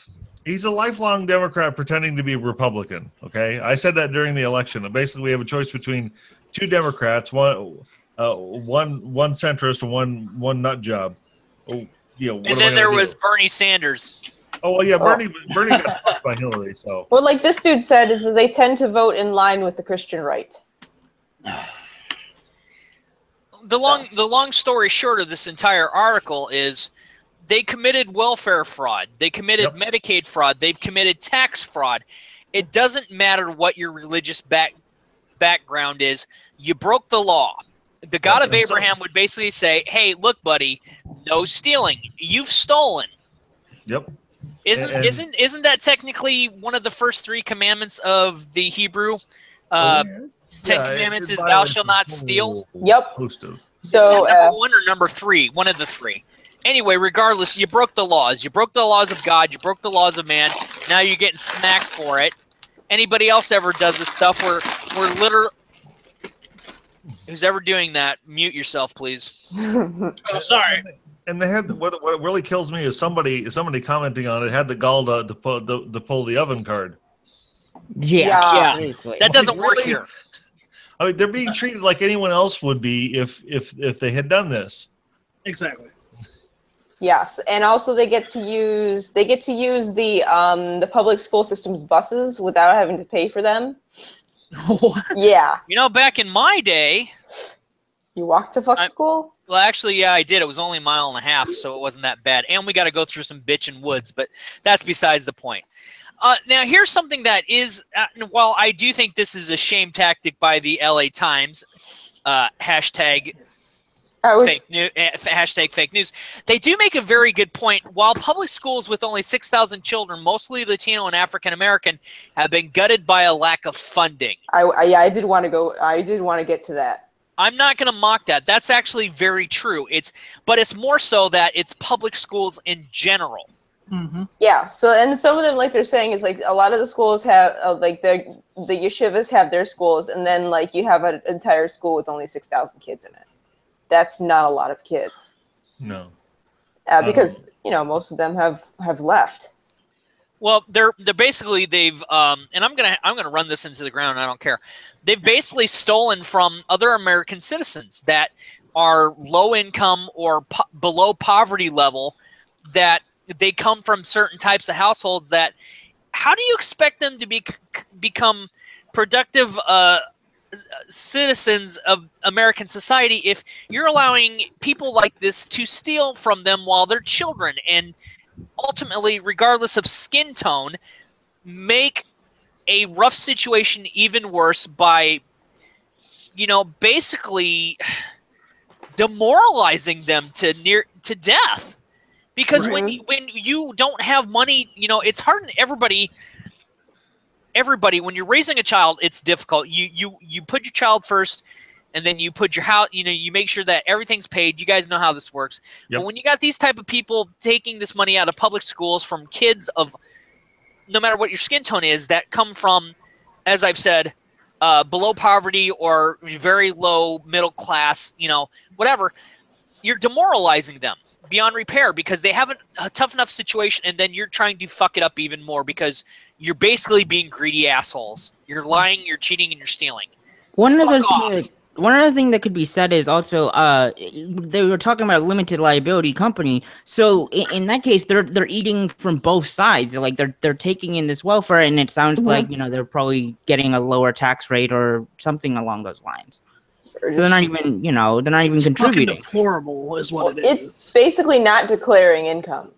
He's a lifelong Democrat pretending to be a Republican. Okay, I said that during the election. Basically, we have a choice between two Democrats, one centrist and one nut job. Oh, and then there was Bernie Sanders. Oh well, yeah, Bernie got fucked by Hillary. So well, like this dude said, is that they tend to vote in line with the Christian right. The long story short of this entire article is they committed welfare fraud. They committed Medicaid fraud. They've committed tax fraud. It doesn't matter what your religious background is. You broke the law. The God of Abraham would basically say, hey, look, buddy, no stealing. You've stolen. Yep. Isn't that technically one of the first 3 commandments of the Hebrew? 10 Commandments is thou shalt not steal. Yep. So number 1 or number 3? One of the 3. Anyway, regardless, you broke the laws. You broke the laws of God. You broke the laws of man. Now you're getting smacked for it. Anybody else ever does this stuff? We're literally... Who's ever doing that, mute yourself, please. Oh, sorry. And they had what really kills me is somebody commenting on it had the gall to pull the oven card. Yeah. Seriously. That doesn't work here. I mean, they're being treated like anyone else would be if they had done this. Exactly. Yes, and also they get to use the public school system's buses without having to pay for them. What? Yeah. Back in my day, you walked to school? Well, actually, yeah, I did. It was only a mile and a half, so it wasn't that bad. And we got to go through some bitchin' woods, but that's besides the point. Now, here's something that is, while I do think this is a shame tactic by the LA Times, hashtag fake news, they do make a very good point. While public schools with only 6,000 children, mostly Latino and African American, have been gutted by a lack of funding. I did want to get to that. I'm not going to mock that. That's actually very true. But it's more so that it's public schools in general. Mm-hmm. Yeah. So, and some of them, like they're saying, is like a lot of the schools have like the yeshivas have their schools, and then like you have an entire school with only 6,000 kids in it. That's not a lot of kids. No. Because most of them have left. Well, they're basically they've and I'm gonna run this into the ground. I don't care. They've basically stolen from other American citizens that are low income or below poverty level. That they come from certain types of households. That how do you expect them to become productive citizens of American society if you're allowing people like this to steal from them while they're children and ultimately, regardless of skin tone, make a rough situation even worse by, basically demoralizing them to death. Because when you don't have money, it's hard on everybody. When you're raising a child, it's difficult. You put your child first, and then you put your house. You make sure that everything's paid. You guys know how this works. Yep. But when you got these type of people taking this money out of public schools from kids of, no matter what your skin tone is, that come from, as I've said, below poverty or very low middle class, whatever, you're demoralizing them beyond repair because they have a tough enough situation, and then you're trying to fuck it up even more because you're basically being greedy assholes. You're lying, you're cheating, and you're stealing. One of Fuck the off. one other thing that could be said is also they were talking about a limited liability company. So in that case, they're eating from both sides. Like they're taking in this welfare, and it sounds like they're probably getting a lower tax rate or something along those lines. So they're not even they're not even contributing. Fucking deplorable is what it is. It's basically not declaring income.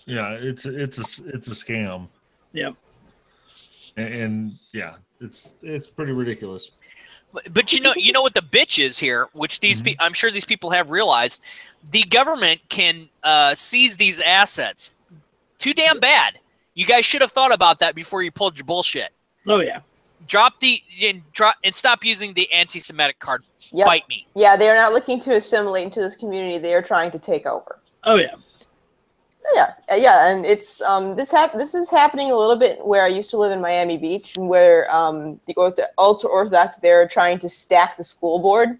Yeah, it's a scam. Yep. And yeah, it's pretty ridiculous. But you know what the bitch is here, which I'm sure these people have realized. The government can seize these assets. Too damn bad. You guys should have thought about that before you pulled your bullshit. Oh yeah. Drop and stop using the anti-Semitic card. Yep. Bite me. Yeah, they are not looking to assimilate into this community. They are trying to take over. Oh yeah. Yeah, and it's this is happening a little bit where I used to live in Miami Beach, where the ultra-Orthodox there are trying to stack the school board.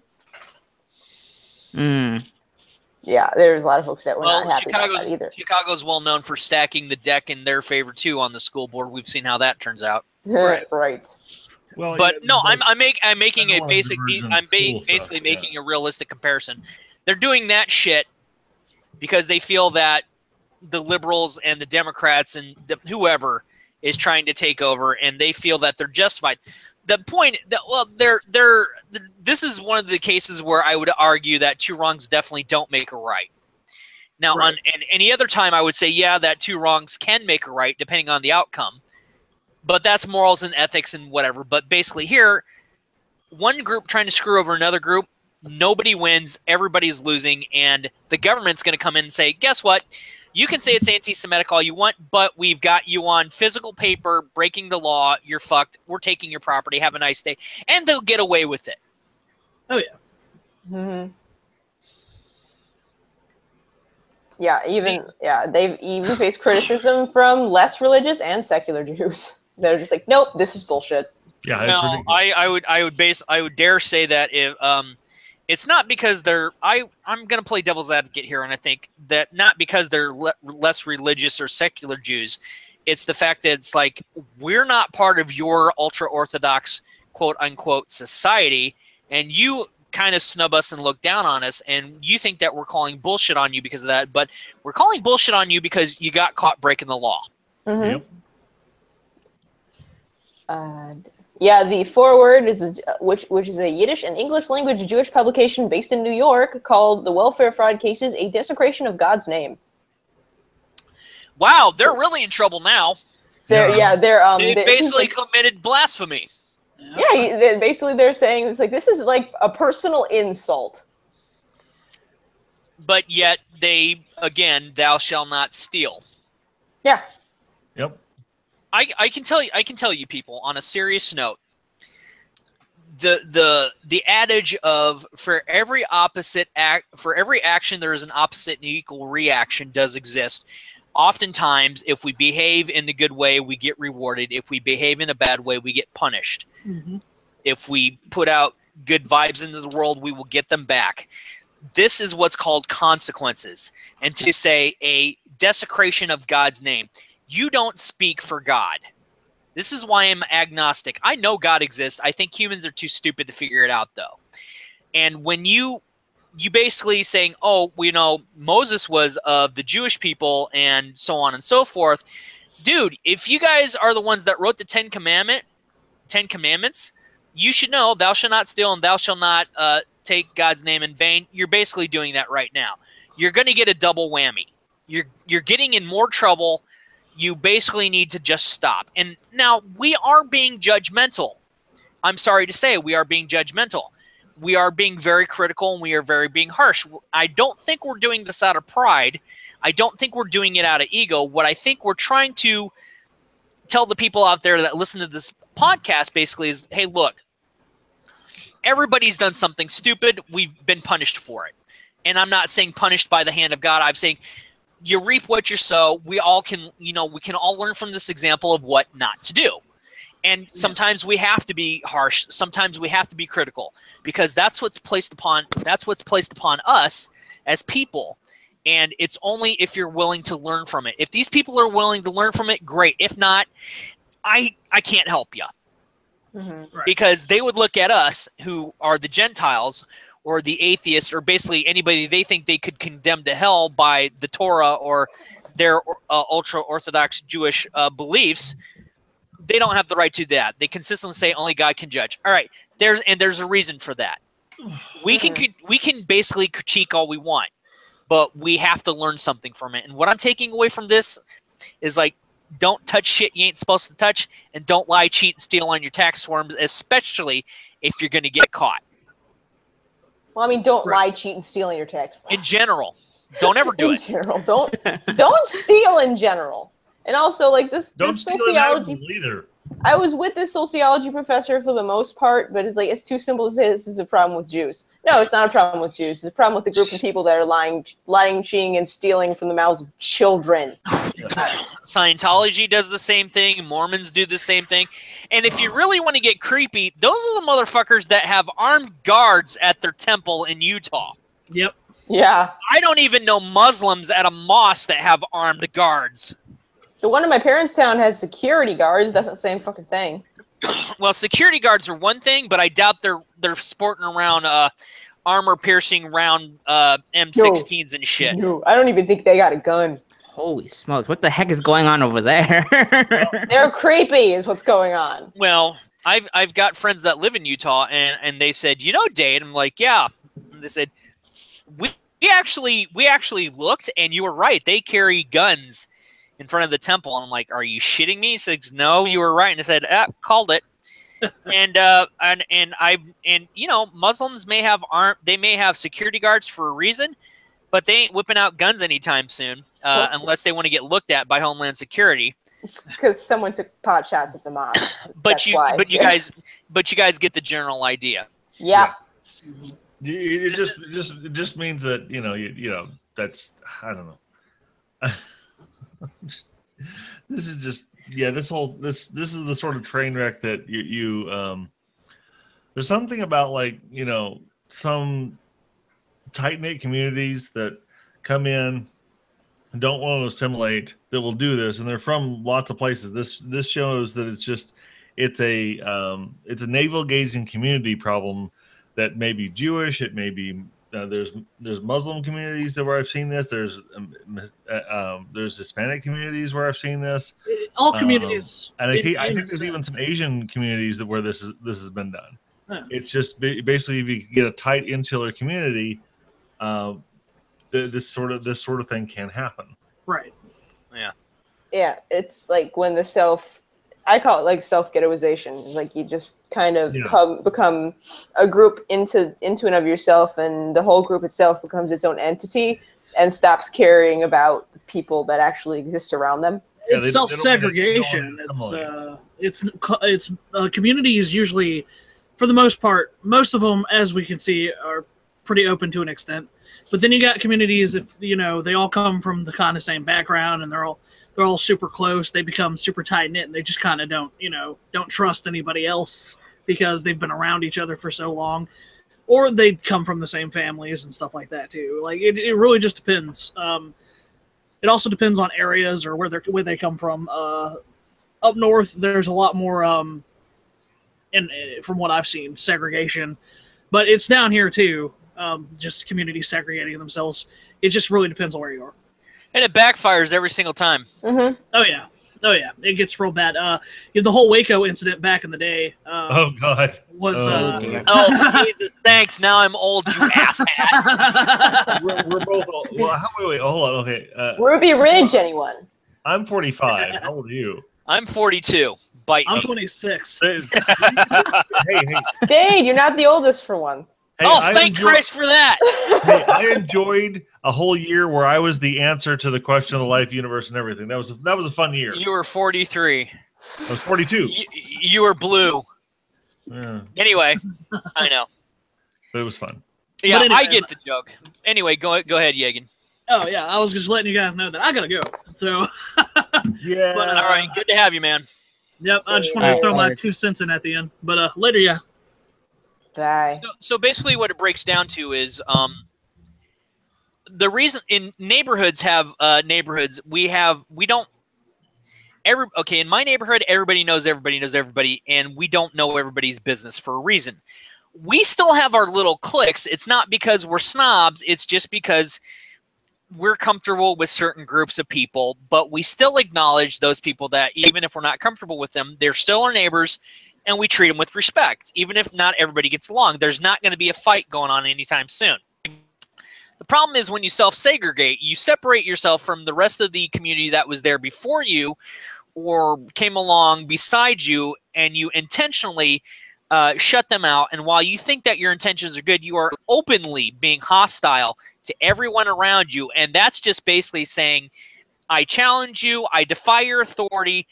Yeah, there's a lot of folks that were not happy about that either. Chicago's well known for stacking the deck in their favor too on the school board. We've seen how that turns out. Right. Well, But yeah, no, but I'm making I a don't basic. wanna diverge I'm on school basically stuff, making a realistic comparison. They're doing that shit because they feel that the liberals and the Democrats and whoever is trying to take over, and they feel that they're justified. The point that this is one of the cases where I would argue that two wrongs definitely don't make a right. Now, on any other time, I would say, yeah, that two wrongs can make a right depending on the outcome. But that's morals and ethics and whatever. But basically here, one group trying to screw over another group, nobody wins, everybody's losing, and the government's going to come in and say, guess what? You can say it's anti-Semitic all you want, but we've got you on physical paper, breaking the law, you're fucked, we're taking your property, have a nice day. And they'll get away with it. Oh yeah. Mm-hmm. They've even faced criticism from less religious and secular Jews. They're just like, nope, this is bullshit. Yeah, it's ridiculous. I would dare say that if it's not because I'm going to play devil's advocate here, and I think that not because they're less religious or secular Jews. It's the fact that it's like, we're not part of your ultra-Orthodox, quote-unquote, society, and you kind of snub us and look down on us, and you think that we're calling bullshit on you because of that, but we're calling bullshit on you because you got caught breaking the law. Mm-hmm. Yep. The Forward is which is a Yiddish and English language Jewish publication based in New York called "The Welfare Fraud Cases: A Desecration of God's Name." Wow, they're really in trouble now. They basically committed blasphemy. Yeah, they're saying it's like this is like a personal insult. But yet thou shalt not steal. Yeah. Yep. I can tell you people on a serious note, the adage of for every action there is an opposite and equal reaction does exist. Oftentimes, if we behave in a good way, we get rewarded. If we behave in a bad way, we get punished. Mm-hmm. If we put out good vibes into the world, we will get them back. This is what's called consequences. And to say a desecration of God's name, you don't speak for God. This is why I'm agnostic. I know God exists. I think humans are too stupid to figure it out, though. And when you basically saying, oh, Moses was of the Jewish people and so on and so forth. Dude, if you guys are the ones that wrote the Ten Commandments, you should know thou shalt not steal and thou shalt not take God's name in vain. You're basically doing that right now. You're going to get a double whammy. You're getting in more trouble. You basically need to just stop. And now we are being judgmental. I'm sorry to say we are being judgmental. We are being very critical and we are being harsh. I don't think we're doing this out of pride. I don't think we're doing it out of ego. What I think we're trying to tell the people out there that listen to this podcast basically is, hey, look, everybody's done something stupid. We've been punished for it. And I'm not saying punished by the hand of God. I'm saying you reap what you sow. We all can, we can all learn from this example of what not to do. And sometimes we have to be harsh. Sometimes we have to be critical because that's what's placed upon us as people. And it's only if you're willing to learn from it. If these people are willing to learn from it, great. If not, I can't help you. Mhm. Right. because they would look at us, who are the Gentiles or the atheists, or basically anybody they think they could condemn to hell by the Torah or their ultra Orthodox Jewish beliefs. They don't have the right to that. They consistently say only God can judge. All right, there's a reason for that. We can basically critique all we want, but we have to learn something from it. And what I'm taking away from this is, like, don't touch shit you ain't supposed to touch, and don't lie, cheat, and steal on your tax forms, especially if you're going to get caught. Well, I mean, don't Right. lie, cheat, and steal in your tax form. In general, don't ever do In it. general, don't steal in general. And also, like this Don't steal an sociology. animal either. I was with this sociology professor for the most part, but it's too simple to say this is a problem with Jews. No, it's not a problem with Jews. It's a problem with the group of people that are lying, cheating, and stealing from the mouths of children. Scientology does the same thing. Mormons do the same thing. And if you really want to get creepy, those are the motherfuckers that have armed guards at their temple in Utah. Yep. Yeah. I don't even know Muslims at a mosque that have armed guards. The one in my parents' town has security guards. That's the same fucking thing. Well, security guards are one thing, but I doubt they're sporting around armor-piercing round M16s and shit. No, I don't even think they got a gun. Holy smokes! What the heck is going on over there? They're creepy, is what's going on. Well, I've got friends that live in Utah, and they said, you know, Dade. I'm like, yeah. And they said, we actually looked, and you were right. They carry guns in front of the temple. And I'm like, are you shitting me? He said, no, you were right. And I said, called it. and you know, Muslims may have security guards for a reason, but they ain't whipping out guns anytime soon, unless they want to get looked at by Homeland Security. It's because someone took pot shots at the mosque. But you guys get the general idea. Yeah. It just means that you know that's, I don't know. This is just, yeah, this is the sort of train wreck that you there's something about, like, you know, some tight-knit communities that come in and don't want to assimilate that will do this, and they're from lots of places. This shows that it's a navel-gazing community problem that may be Jewish, it may be there's Muslim communities where I've seen this. There's Hispanic communities where I've seen this. All communities. And I think there's even some Asian communities where this has been done. Yeah. It's just basically, if you get a tight insular community, this sort of thing can happen. Right. Yeah, it's like when I call it like self-ghettoization. Like you just kind of become a group into and of yourself, and the whole group itself becomes its own entity and stops caring about the people that actually exist around them. It's self-segregation. It's communities usually, for the most part, most of them, as we can see, are pretty open to an extent. But then you got communities, if you know, they all come from the kind of same background, and they're all super close. They become super tight knit, and they just kind of don't trust anybody else because they've been around each other for so long, or they come from the same families and stuff like that too. Like it really just depends. It also depends on areas or where they come from. Up north, there's a lot more, and from what I've seen, segregation, but it's down here too. Just communities segregating themselves. It just really depends on where you are. And it backfires every single time. Mm-hmm. Oh yeah, it gets real bad. The whole Waco incident back in the day. Oh God. Was oh Jesus, thanks. Now I'm old, you asshat. we're both old. Well, wait, hold on. Okay. Ruby Ridge, anyone? I'm 45. How old are you? I'm 42. Bite I'm me. 26. Hey. Dade, you're not the oldest for one. Hey, thank Christ for that. Hey, I enjoyed a whole year where I was the answer to the question of the life, universe, and everything. That was a fun year. You were 43. I was 42. You were blue. Yeah, Anyway, I know. but it was fun. Yeah, But anyway, I get the joke. Anyway, go ahead, Yegan. Oh yeah, I was just letting you guys know that I gotta go. So Yeah. But, All right, good to have you, man. yep, I just wanted to throw my 2 cents in at the end. But later, yeah. Bye. So basically, what it breaks down to is the reason in neighborhoods we don't. in my neighborhood, everybody knows everybody, and we don't know everybody's business for a reason. We still have our little cliques. It's not because we're snobs. It's just because we're comfortable with certain groups of people, but we still acknowledge those people that even if we're not comfortable with them, they're still our neighbors, and we treat them with respect. Even if not everybody gets along, there's not going to be a fight going on anytime soon. The problem is when you self-segregate, you separate yourself from the rest of the community that was there before you or came along beside you, and you intentionally shut them out. And while you think that your intentions are good, you are openly being hostile to everyone around you. And that's just basically saying, I challenge you, I defy your authority,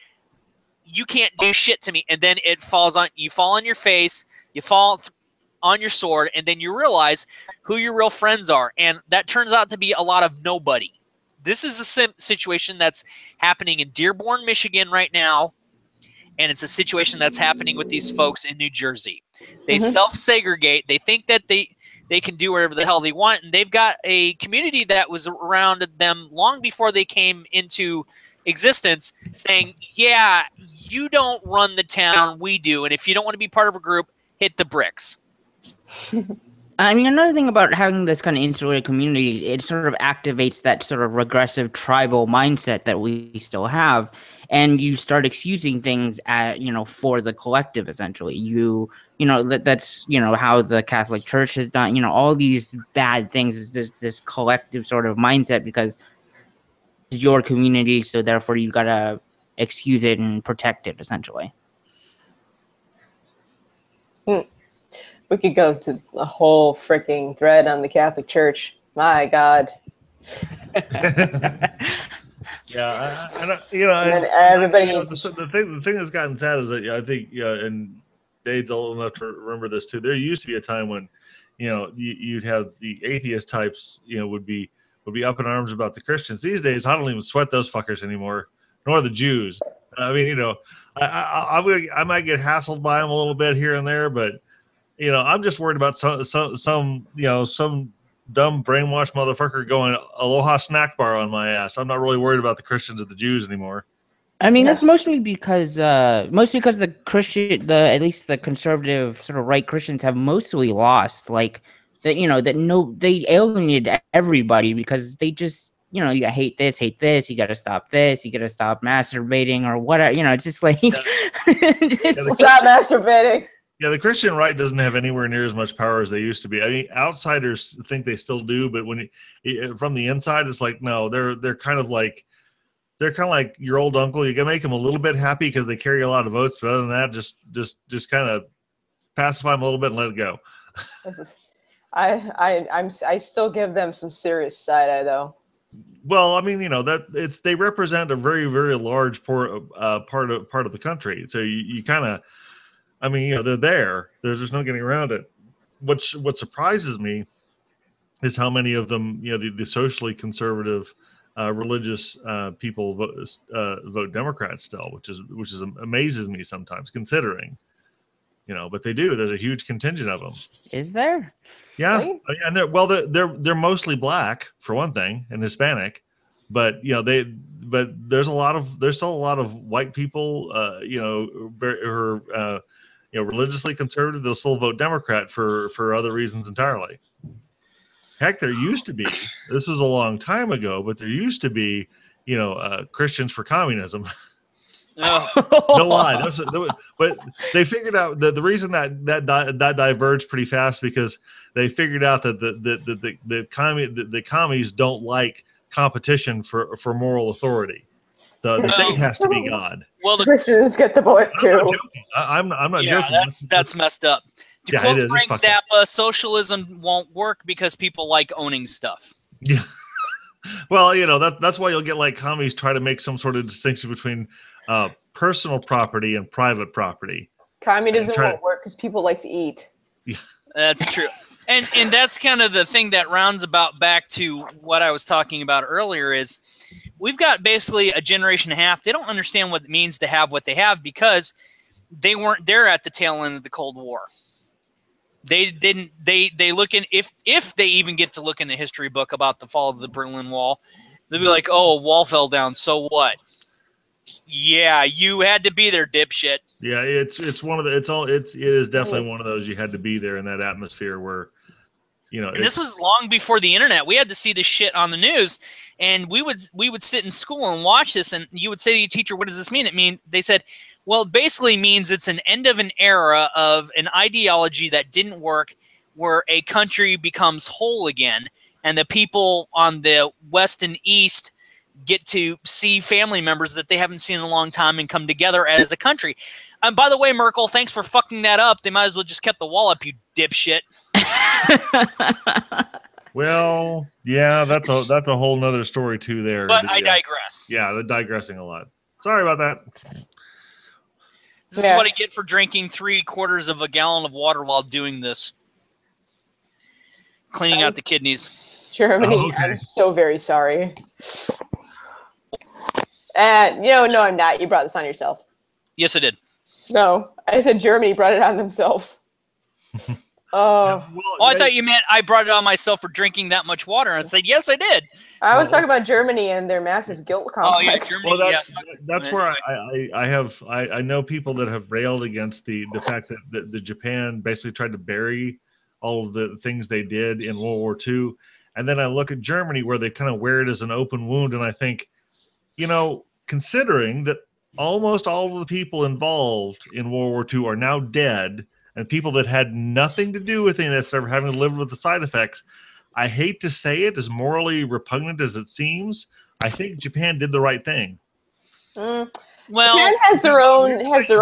you can't do shit to me. And then you fall on your face, you fall on your sword, and then you realize who your real friends are. And that turns out to be a lot of nobody. This is a situation that's happening in Dearborn, Michigan right now. And it's a situation that's happening with these folks in New Jersey. They self-segregate. They think that they can do whatever the hell they want. And they've got a community that was around them long before they came into existence saying, yeah, you don't run the town, we do. And if you don't want to be part of a group, hit the bricks. I mean, another thing about having this kind of insulated community, it sort of activates that sort of regressive tribal mindset that we still have. And you start excusing things for the collective, essentially. That's how the Catholic Church has done, all these bad things is this collective sort of mindset because it's your community, so therefore you gotta excuse it and protect it, essentially. We could go to a whole freaking thread on the Catholic Church. My God. Yeah, the thing that's gotten sad is that I think, and Dave's old enough to remember this too. There used to be a time when, you'd have the atheist types, would be up in arms about the Christians. These days, I don't even sweat those fuckers anymore, nor the Jews. I mean, I might get hassled by them a little bit here and there, but I'm just worried about some dumb brainwashed motherfucker going Aloha snack bar on my ass. I'm not really worried about the Christians or the Jews anymore. I mean, that's mostly because the Christian, at least the conservative sort of right Christians have mostly lost. Like they alienated everybody because they just, you hate this, you got to stop this, you got to stop masturbating or whatever. It's just like stop masturbating. Yeah, the Christian right doesn't have anywhere near as much power as they used to be. I mean, outsiders think they still do, but from the inside, it's like no, they're kind of like your old uncle. You can make them a little bit happy because they carry a lot of votes, but other than that, just kind of pacify them a little bit and let it go. I still give them some serious side eye though. Well, I mean, they represent a very, very large part of the country. So you kind of. I mean, they're there. There's just no getting around it. What surprises me is how many of them, the socially conservative, religious people vote Democrat still, which is amazes me sometimes, considering, but they do. There's a huge contingent of them. Is there? Yeah, really? And they're mostly black for one thing and Hispanic, but there's still a lot of white people, who are religiously conservative. They'll still vote Democrat for other reasons entirely. Heck, there used to be, this was a long time ago, but there used to be, Christians for communism. No lie. But they figured out that the reason that diverged pretty fast because they figured out that the commies don't like competition for moral authority. So the state has to be God. Well, the Christians get the bullet too. I'm not joking. That's messed up. To quote Frank Zappa, socialism won't work because people like owning stuff. Yeah. Well, that's why you'll get like commies try to make some sort of distinction between personal property and private property. Communism won't work because people like to eat. Yeah. That's true. And that's kind of the thing that rounds about back to what I was talking about earlier is we've got basically a generation and a half. They don't understand what it means to have what they have because they weren't there at the tail end of the Cold War. They didn't. They look in if they even get to look in the history book about the fall of the Berlin Wall, they'll be like, "Oh, a wall fell down. So what?" Yeah, you had to be there, dipshit. Yeah, it's one of the it is definitely one of those you had to be there in that atmosphere where, you know. And this was long before the internet. We had to see this shit on the news, and we would sit in school and watch this, and you would say to your teacher, "What does this mean?" It means they said, "Well, it basically means it's an end of an era of an ideology that didn't work, where a country becomes whole again, and the people on the west and east get to see family members that they haven't seen in a long time and come together as a country." And by the way, Merkel, thanks for fucking that up. They might as well just kept the wall up, you dipshit. Well, yeah, that's a whole nother story too there. But I digress. Yeah, they're digressing a lot. Sorry about that. This is what I get for drinking 3/4 of a gallon of water while doing this. Cleaning out the kidneys. Germany, Oh, okay. I'm so very sorry. And no, I'm not. You brought this on yourself. Yes, I did. No, I said Germany brought it on themselves. Oh, Oh, I thought you meant I brought it on myself for drinking that much water. And I said, yes, I did. I was talking about Germany and their massive guilt complex. Oh, yeah, Germany. Well, Yeah. that's where I know people that have railed against the fact that the Japan basically tried to bury all of the things they did in World War II, and then I look at Germany where they kind of wear it as an open wound, and I think, considering that almost all of the people involved in World War II are now dead, and people that had nothing to do with any of this, ever having to live with the side effects, I hate to say it, as morally repugnant as it seems, I think Japan did the right thing. Well, Japan has their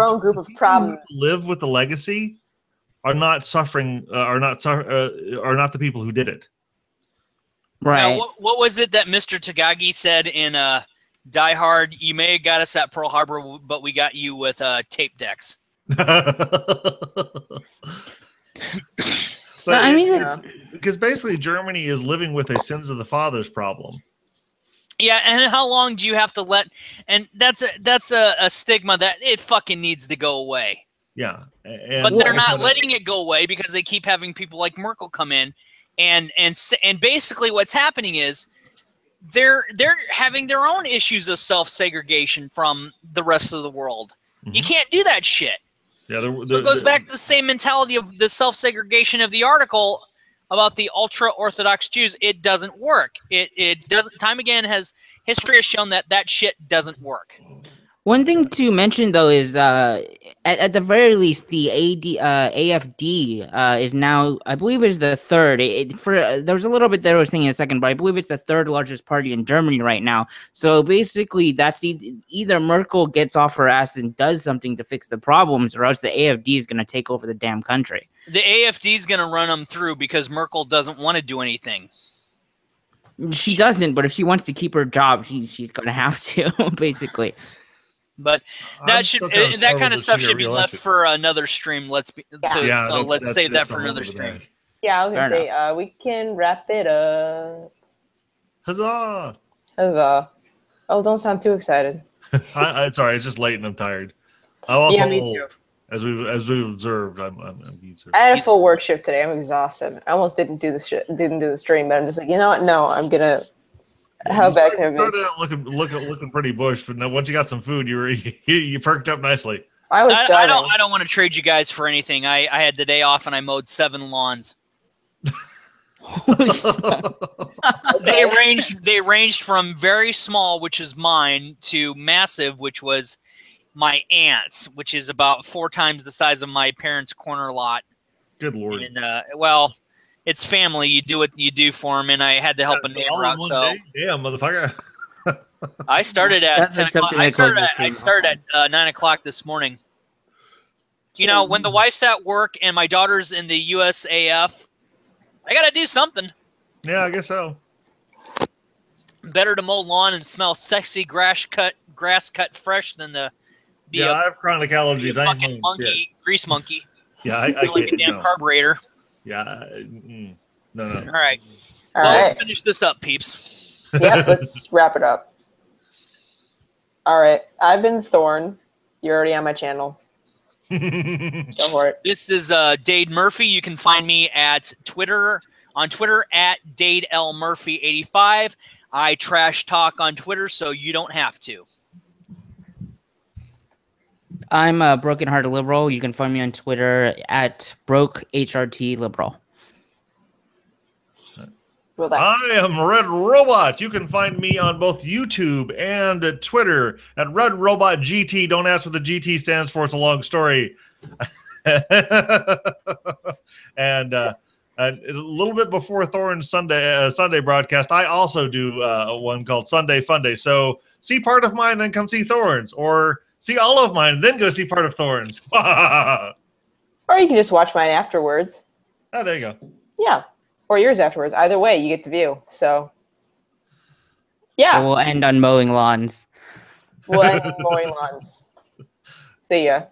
own group of problems. Live with the legacy are not suffering. Are not the people who did it. Right. Now, what was it that Mr. Takagi said in Die Hard? You may have got us at Pearl Harbor, but we got you with tape decks. But I mean, because basically Germany is living with a sins of the fathers problem. Yeah, and how long do you have to let? And that's a stigma that it fucking needs to go away. Yeah, But they're not letting it go away because they keep having people like Merkel come in, and basically what's happening is they're having their own issues of self-segregation from the rest of the world. Mm-hmm. You can't do that shit. Yeah, so it goes back to the same mentality of the self-segregation of the article about the ultra-Orthodox Jews. It doesn't work. It doesn't. Time again history has shown that shit doesn't work. One thing to mention, though, is at the very least, the AFD is now, I believe, is the third. There was a little bit that I was saying in a second, but I believe it's the third largest party in Germany right now. So basically, that's either Merkel gets off her ass and does something to fix the problems, or else the AFD is going to take over the damn country. The AFD is going to run them through because Merkel doesn't want to do anything. She doesn't, but if she wants to keep her job, she's going to have to, basically. But that kind of stuff should be left for another stream. Let's save that for another stream. Yeah, I was gonna say we can wrap it up. Huzzah! Huzzah! Oh, don't sound too excited. Sorry, it's just late and I'm tired. Also, me too. As we've observed, I'm I had a full work shift today. I'm exhausted. I almost didn't do the stream, but I'm just like, you know what? No, I'm gonna. How bad can it be? Started out looking pretty bush, but now once you got some food, you perked up nicely. I don't want to trade you guys for anything. I had the day off and I mowed 7 lawns. They ranged from very small, which is mine, to massive, which was my aunt's, which is about 4 times the size of my parents' corner lot. Good Lord! And it's family. You do what you do for them, and I had to help a neighbor out. So, yeah, motherfucker. I started at 10 o'clock. I started at 9 o'clock this morning. You know, when the wife's at work and my daughter's in the USAF, I got to do something. Yeah, I guess so. Better to mow lawn and smell sexy grass cut fresh than to be I have chronic allergies. I fucking grease monkey. Yeah, I like a damn carburetor. Yeah, no. All right. Let's finish this up, peeps. Yep, let's wrap it up. All right. I've been Thorn. You're already on my channel. Go for it. This is Dade Murphy. You can find me on Twitter at DadeLMurphy85. I trash talk on Twitter, so you don't have to. I'm a Broken Hearted Liberal. You can find me on Twitter at BrokeHRTLiberal. Robot. I am Red Robot. You can find me on both YouTube and Twitter at Red Robot GT. Don't ask what the GT stands for. It's a long story. And a little bit before Thorin's Sunday broadcast, I also do one called Sunday Funday. So see part of mine, then come see Thorin's, or see all of mine, and then go see part of Thorin's. Or you can just watch mine afterwards. Oh, there you go. Yeah. Or yours afterwards. Either way, you get the view. So, yeah. So we'll end on mowing lawns. We'll end on mowing lawns. See ya.